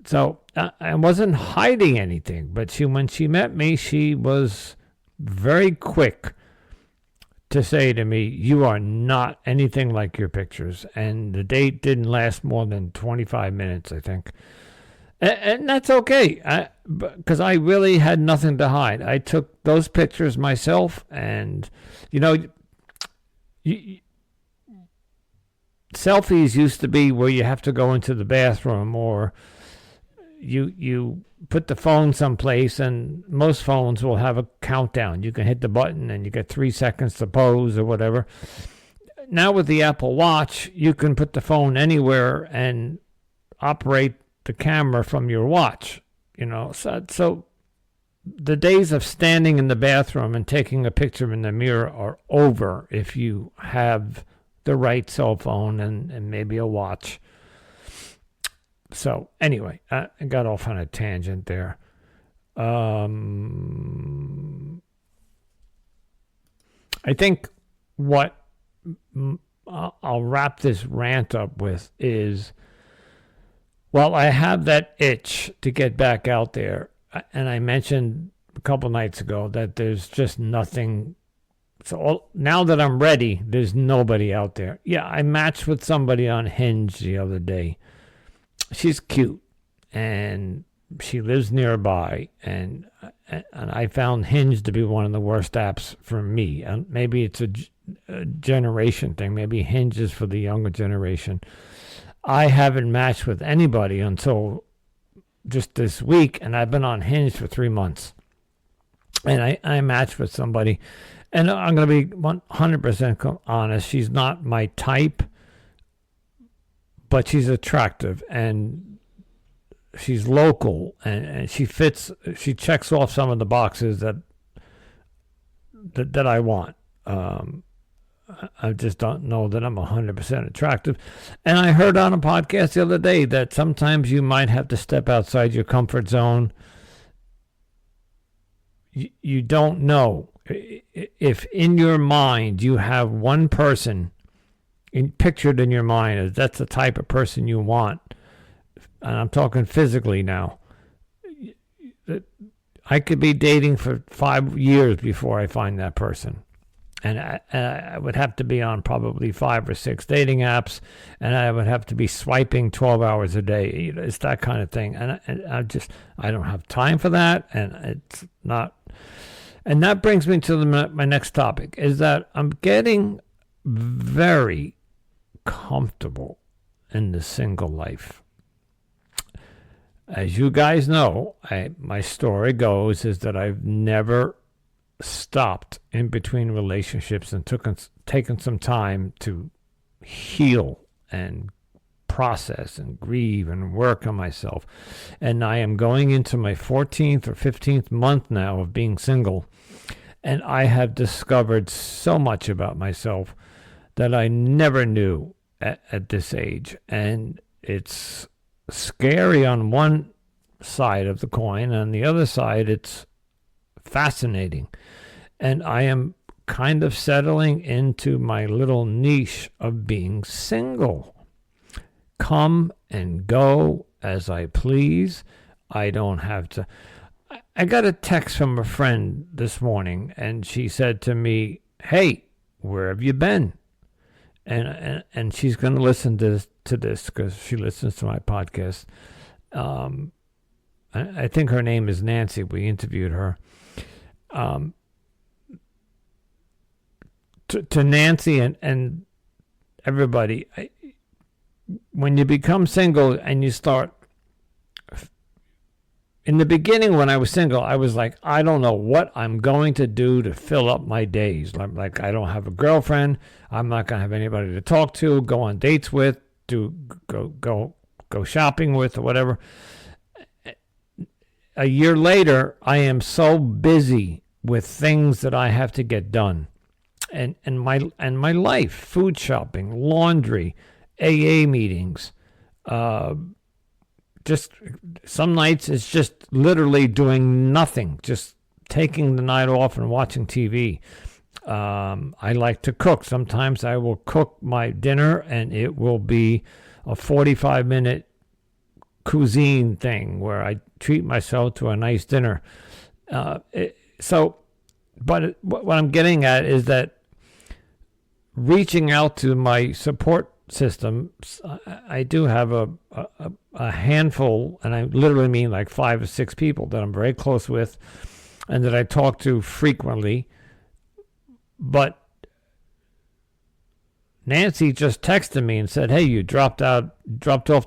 So I wasn't hiding anything. But when she met me, she was very quick to say to me, "You are not anything like your pictures." And the date didn't last more than 25 minutes, I think. And that's okay, because I really had nothing to hide. I took those pictures myself, and, selfies used to be where you have to go into the bathroom, or you put the phone someplace, and most phones will have a countdown. You can hit the button, and you get 3 seconds to pose or whatever. Now with the Apple Watch, you can put the phone anywhere and operate the camera from your watch, So the days of standing in the bathroom and taking a picture in the mirror are over if you have the right cell phone and maybe a watch. So anyway, I got off on a tangent there. I think what I'll wrap this rant up with is, well, I have that itch to get back out there. And I mentioned a couple nights ago that there's just nothing. So now that I'm ready, there's nobody out there. Yeah, I matched with somebody on Hinge the other day. She's cute, and she lives nearby. And I found Hinge to be one of the worst apps for me. And maybe it's a generation thing. Maybe Hinge is for the younger generation. I haven't matched with anybody until just this week, and I've been on Hinge for 3 months. And I matched with somebody, and I'm going to be 100% honest. She's not my type, but she's attractive. And she's local, and she checks off some of the boxes that I want. I just don't know that I'm 100% attractive. And I heard on a podcast the other day that sometimes you might have to step outside your comfort zone. You don't know if in your mind you have one person pictured in your mind as that's the type of person you want. And I'm talking physically now. I could be dating for 5 years before I find that person. And I would have to be on probably 5 or 6 dating apps, and I would have to be swiping 12 hours a day. It's that kind of thing. And I don't have time for that, and it's not. And that brings me to my next topic, is that I'm getting very comfortable in the single life. As you guys know, my story goes is that I've never stopped in between relationships and taken some time to heal and process and grieve and work on myself. And I am going into my 14th or 15th month now of being single, and I have discovered so much about myself that I never knew at this age. And it's scary on one side of the coin. On the other side, it's fascinating. And I am kind of settling into my little niche of being single. Come and go as I please. I don't have to. I got a text from a friend this morning, and she said to me, "Hey, where have you been?" And she's going to listen to this because she listens to my podcast. I think her name is Nancy. We interviewed her. To Nancy and everybody, when you become single and you start, in the beginning when I was single, I was like, I don't know what I'm going to do to fill up my days. Like I don't have a girlfriend. I'm not going to have anybody to talk to, go on dates with, go shopping with, or whatever. A year later, I am so busy with things that I have to get done. And my life, food shopping, laundry, AA meetings, just some nights it's just literally doing nothing, just taking the night off and watching TV. I like to cook. Sometimes I will cook my dinner, and it will be a 45-minute cuisine thing where I treat myself to a nice dinner. But what I'm getting at is that reaching out to my support system, I do have a handful, and I literally mean like 5 or 6 people that I'm very close with and that I talk to frequently. But Nancy just texted me and said, "Hey, you dropped off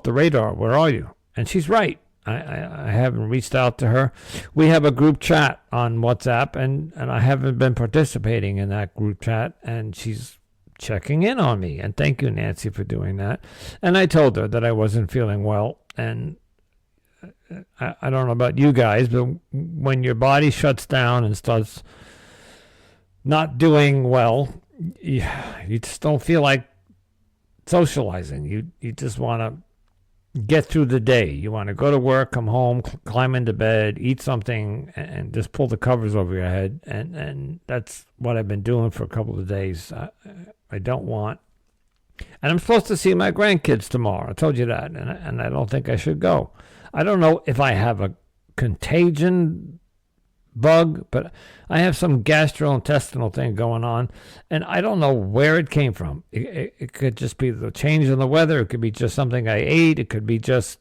the radar. Where are you?" And she's right. I haven't reached out to her. We have a group chat on WhatsApp, and I haven't been participating in that group chat, and she's checking in on me. And thank you, Nancy, for doing that. And I told her that I wasn't feeling well. And I don't know about you guys, but when your body shuts down and starts not doing well, you just don't feel like socializing. You just want to get through the day. You want to go to work, come home, climb into bed, eat something, and just pull the covers over your head. And that's what I've been doing for a couple of days. I don't want. And I'm supposed to see my grandkids tomorrow. I told you that. And I don't think I should go. I don't know if I have a contagion bug, but I have some gastrointestinal thing going on, and I don't know where it came from. It could just be the change in the weather. It could be just something I ate. It could be just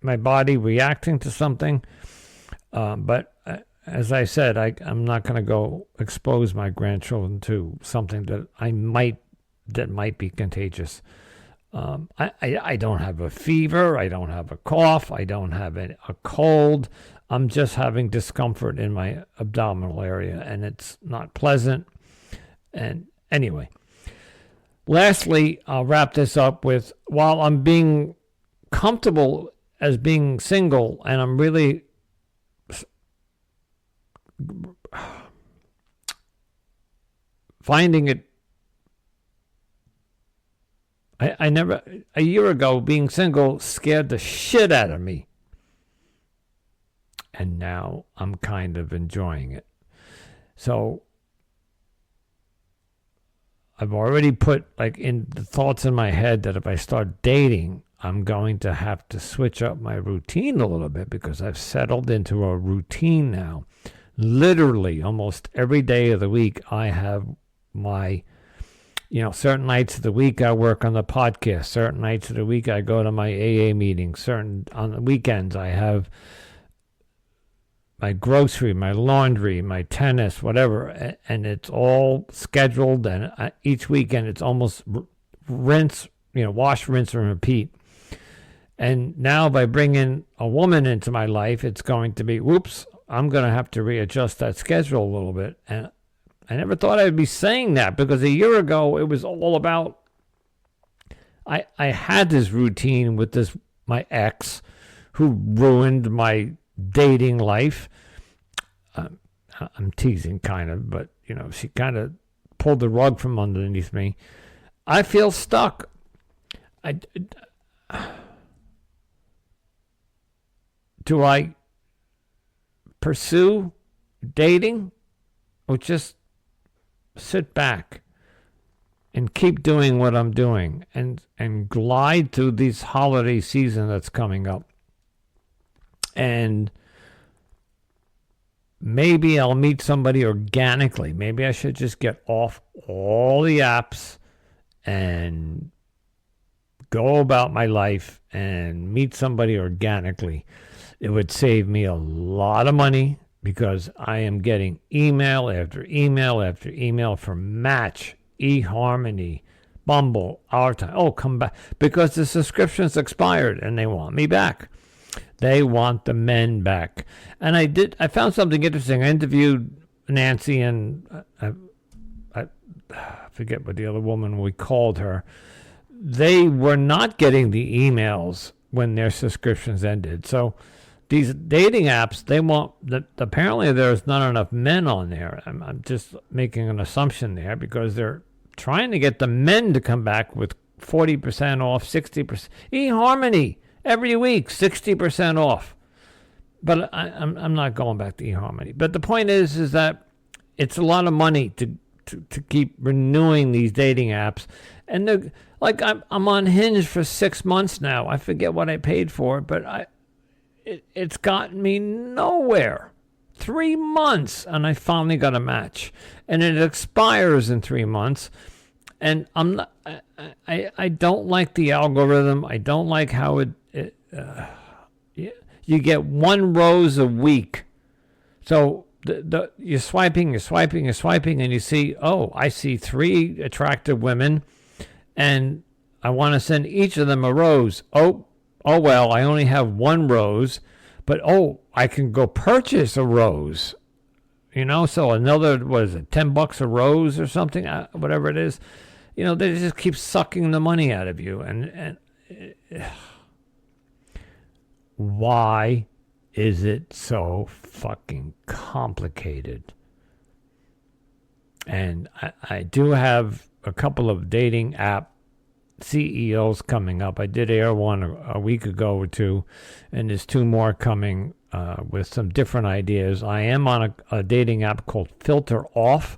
my body reacting to something. But as I said, I'm not going to go expose my grandchildren to something that might be contagious. I don't have a fever. I don't have a cough. I don't have a cold. I'm just having discomfort in my abdominal area, and it's not pleasant. And anyway, lastly, I'll wrap this up with, while I'm being comfortable as being single, and I'm really finding it. I never, a year ago, being single scared the shit out of me. And now I'm kind of enjoying it. So I've already put like in the thoughts in my head that if I start dating, I'm going to have to switch up my routine a little bit, because I've settled into a routine now. Literally almost every day of the week, I have my, certain nights of the week I work on the podcast. Certain nights of the week I go to my AA meetings. On the weekends I have my grocery, my laundry, my tennis, whatever, and it's all scheduled. And each weekend it's almost rinse, wash, rinse, and repeat. And now by bringing a woman into my life, it's going to be, whoops, I'm going to have to readjust that schedule a little bit. And I never thought I'd be saying that, because a year ago it was all about, I had this routine with my ex, who ruined my dating life. I'm teasing kind of, but she kind of pulled the rug from underneath me. I feel stuck. Do I pursue dating, or just sit back and keep doing what I'm doing and glide through this holiday season that's coming up? And maybe I'll meet somebody organically. Maybe I should just get off all the apps and go about my life and meet somebody organically. It would save me a lot of money, because I am getting email after email after email from Match, eHarmony, Bumble, Our Time. Oh, come back, because the subscription's expired and they want me back. They want the men back. And I found something interesting. I interviewed Nancy, and I forget what the other woman, we called her. They were not getting the emails when their subscriptions ended. So these dating apps, they want that. Apparently there's not enough men on there. I'm just making an assumption there, because they're trying to get the men to come back with 40% off, 60%. eHarmony, every week, 60% off. But I'm not going back to eHarmony. But the point is that it's a lot of money to keep renewing these dating apps. And like I'm on Hinge for 6 months now. I forget what I paid for it, but it's gotten me nowhere. 3 months, and I finally got a match, and it expires in 3 months. And I don't like the algorithm. I don't like how you get one rose a week. So you're swiping, and you see, oh, I see 3 attractive women, and I want to send each of them a rose. Oh well, I only have 1 rose, but I can go purchase a rose. So another, what is it, $10 a rose or something, whatever it is. They just keep sucking the money out of you. And why is it so fucking complicated? And I do have a couple of dating app CEOs coming up. I did air one a week ago or 2, and there's 2 more coming with some different ideas. I am on a dating app called Filter Off,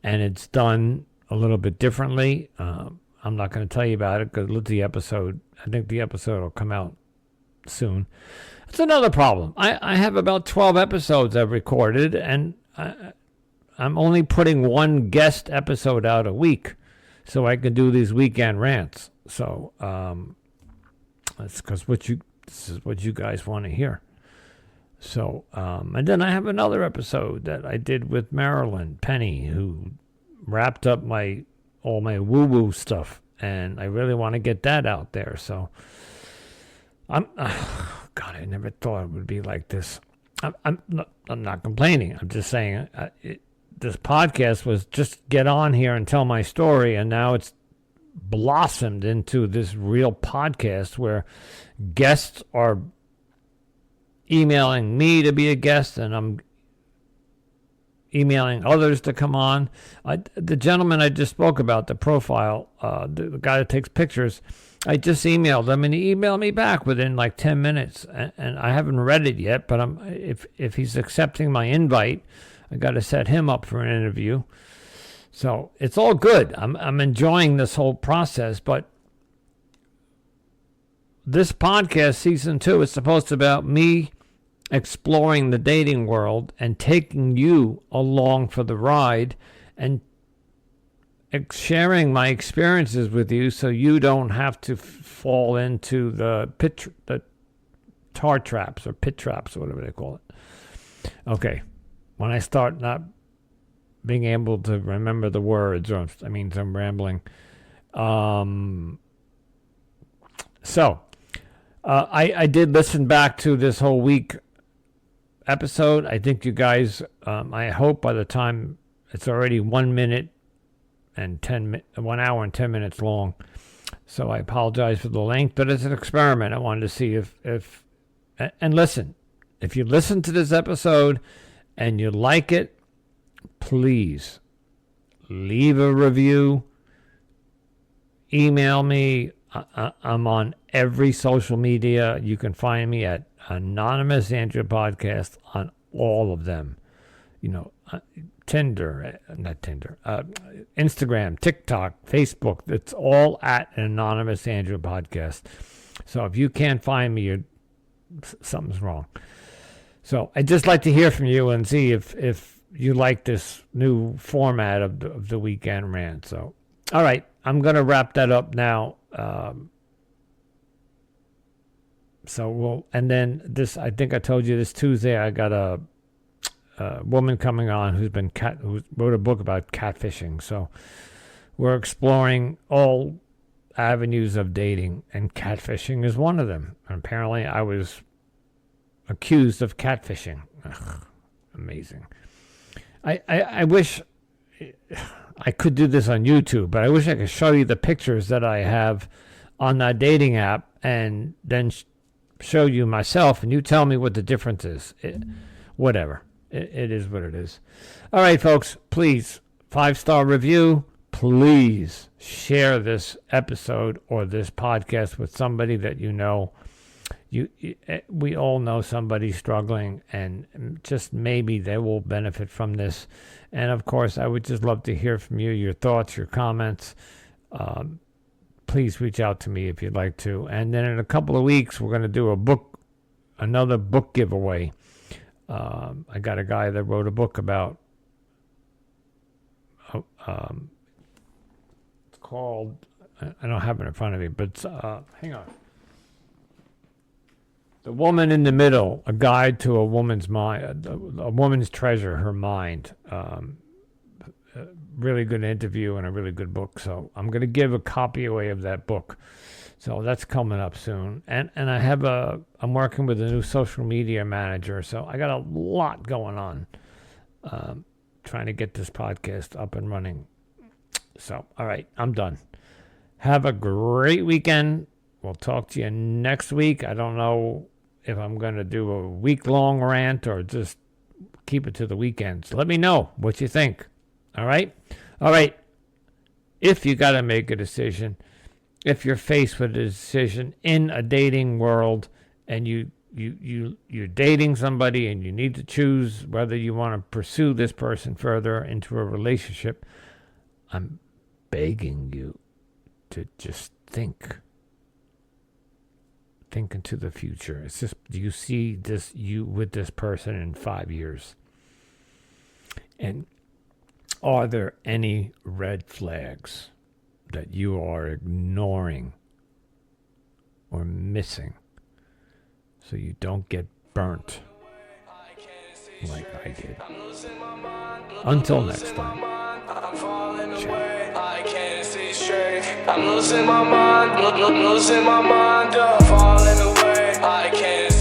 and it's done a little bit differently. I'm not going to tell you about it, because the episode, I think the episode will come out soon. It's another problem. I have about 12 episodes I've recorded, and I'm only putting 1 guest episode out a week, so I can do these weekend rants. So that's because this is what you guys want to hear. So and then I have another episode that I did with Marilyn Penny, who wrapped up all my woo-woo stuff, and I really want to get that out there. So God, I never thought it would be like this. I'm not complaining. I'm just saying this podcast was just get on here and tell my story, and now it's blossomed into this real podcast where guests are emailing me to be a guest, and I'm emailing others to come on. The gentleman I just spoke about, the profile, the guy that takes pictures, I just emailed him, and he emailed me back within like 10 minutes, and I haven't read it yet, but if he's accepting my invite, I got to set him up for an interview. So it's all good. I'm enjoying this whole process, but this podcast, season 2, is supposed to be about me exploring the dating world and taking you along for the ride and sharing my experiences with you so you don't have to fall into the tar traps or pit traps or whatever they call it. Okay, when I start not being able to remember the words, or I mean, I'm rambling. So I did listen back to this whole week episode. I think you guys, I hope by the time it's already 1 hour and 10 minutes long. So I apologize for the length, but it's an experiment. I wanted to see if and listen, if you listen to this episode and you like it, please leave a review, email me. I'm on every social media. You can find me at Anonymous Andrew Podcast on all of them. Tinder, not Tinder, Instagram, TikTok, Facebook. It's all at Anonymous Andrew Podcast. So if you can't find me, something's wrong. So I'd just like to hear from you and see if you like this new format of the weekend rant. So, all right, I'm going to wrap that up now. And then this, I think I told you this Tuesday, I got a woman coming on who wrote a book about catfishing. So we're exploring all avenues of dating, and catfishing is one of them. And apparently I was accused of catfishing. Ugh, amazing. I wish I could do this on YouTube, but I wish I could show you the pictures that I have on that dating app and then show you myself, and you tell me what the difference is. Whatever. It is what it is. All right, folks, please, 5-star review. Please share this episode or this podcast with somebody that you know. We all know somebody struggling, and just maybe they will benefit from this. And of course, I would just love to hear from you, your thoughts, your comments. Please reach out to me if you'd like to. And then in a couple of weeks, we're going to do another book giveaway. I got a guy that wrote a book about, it's called, I don't have it in front of me, but hang on. The Woman in the Middle, a guide to a woman's mind, a woman's treasure, her mind. Really good interview and a really good book. So I'm going to give a copy away of that book. So that's coming up soon. And I'm working with a new social media manager. So I got a lot going on, trying to get this podcast up and running. So, all right, I'm done. Have a great weekend. We'll talk to you next week. I don't know if I'm going to do a week-long rant or just keep it to the weekends. Let me know what you think. All right? All right. If you got to make a decision, if you're faced with a decision in a dating world and you're dating somebody and you need to choose whether you want to pursue this person further into a relationship, I'm begging you to just think into the future. It's just, do you see you with this person in 5 years? And are there any red flags that you are ignoring or missing so you don't get burnt like I did? Until next time. I'm losing my mind, losing my mind, falling away. I can't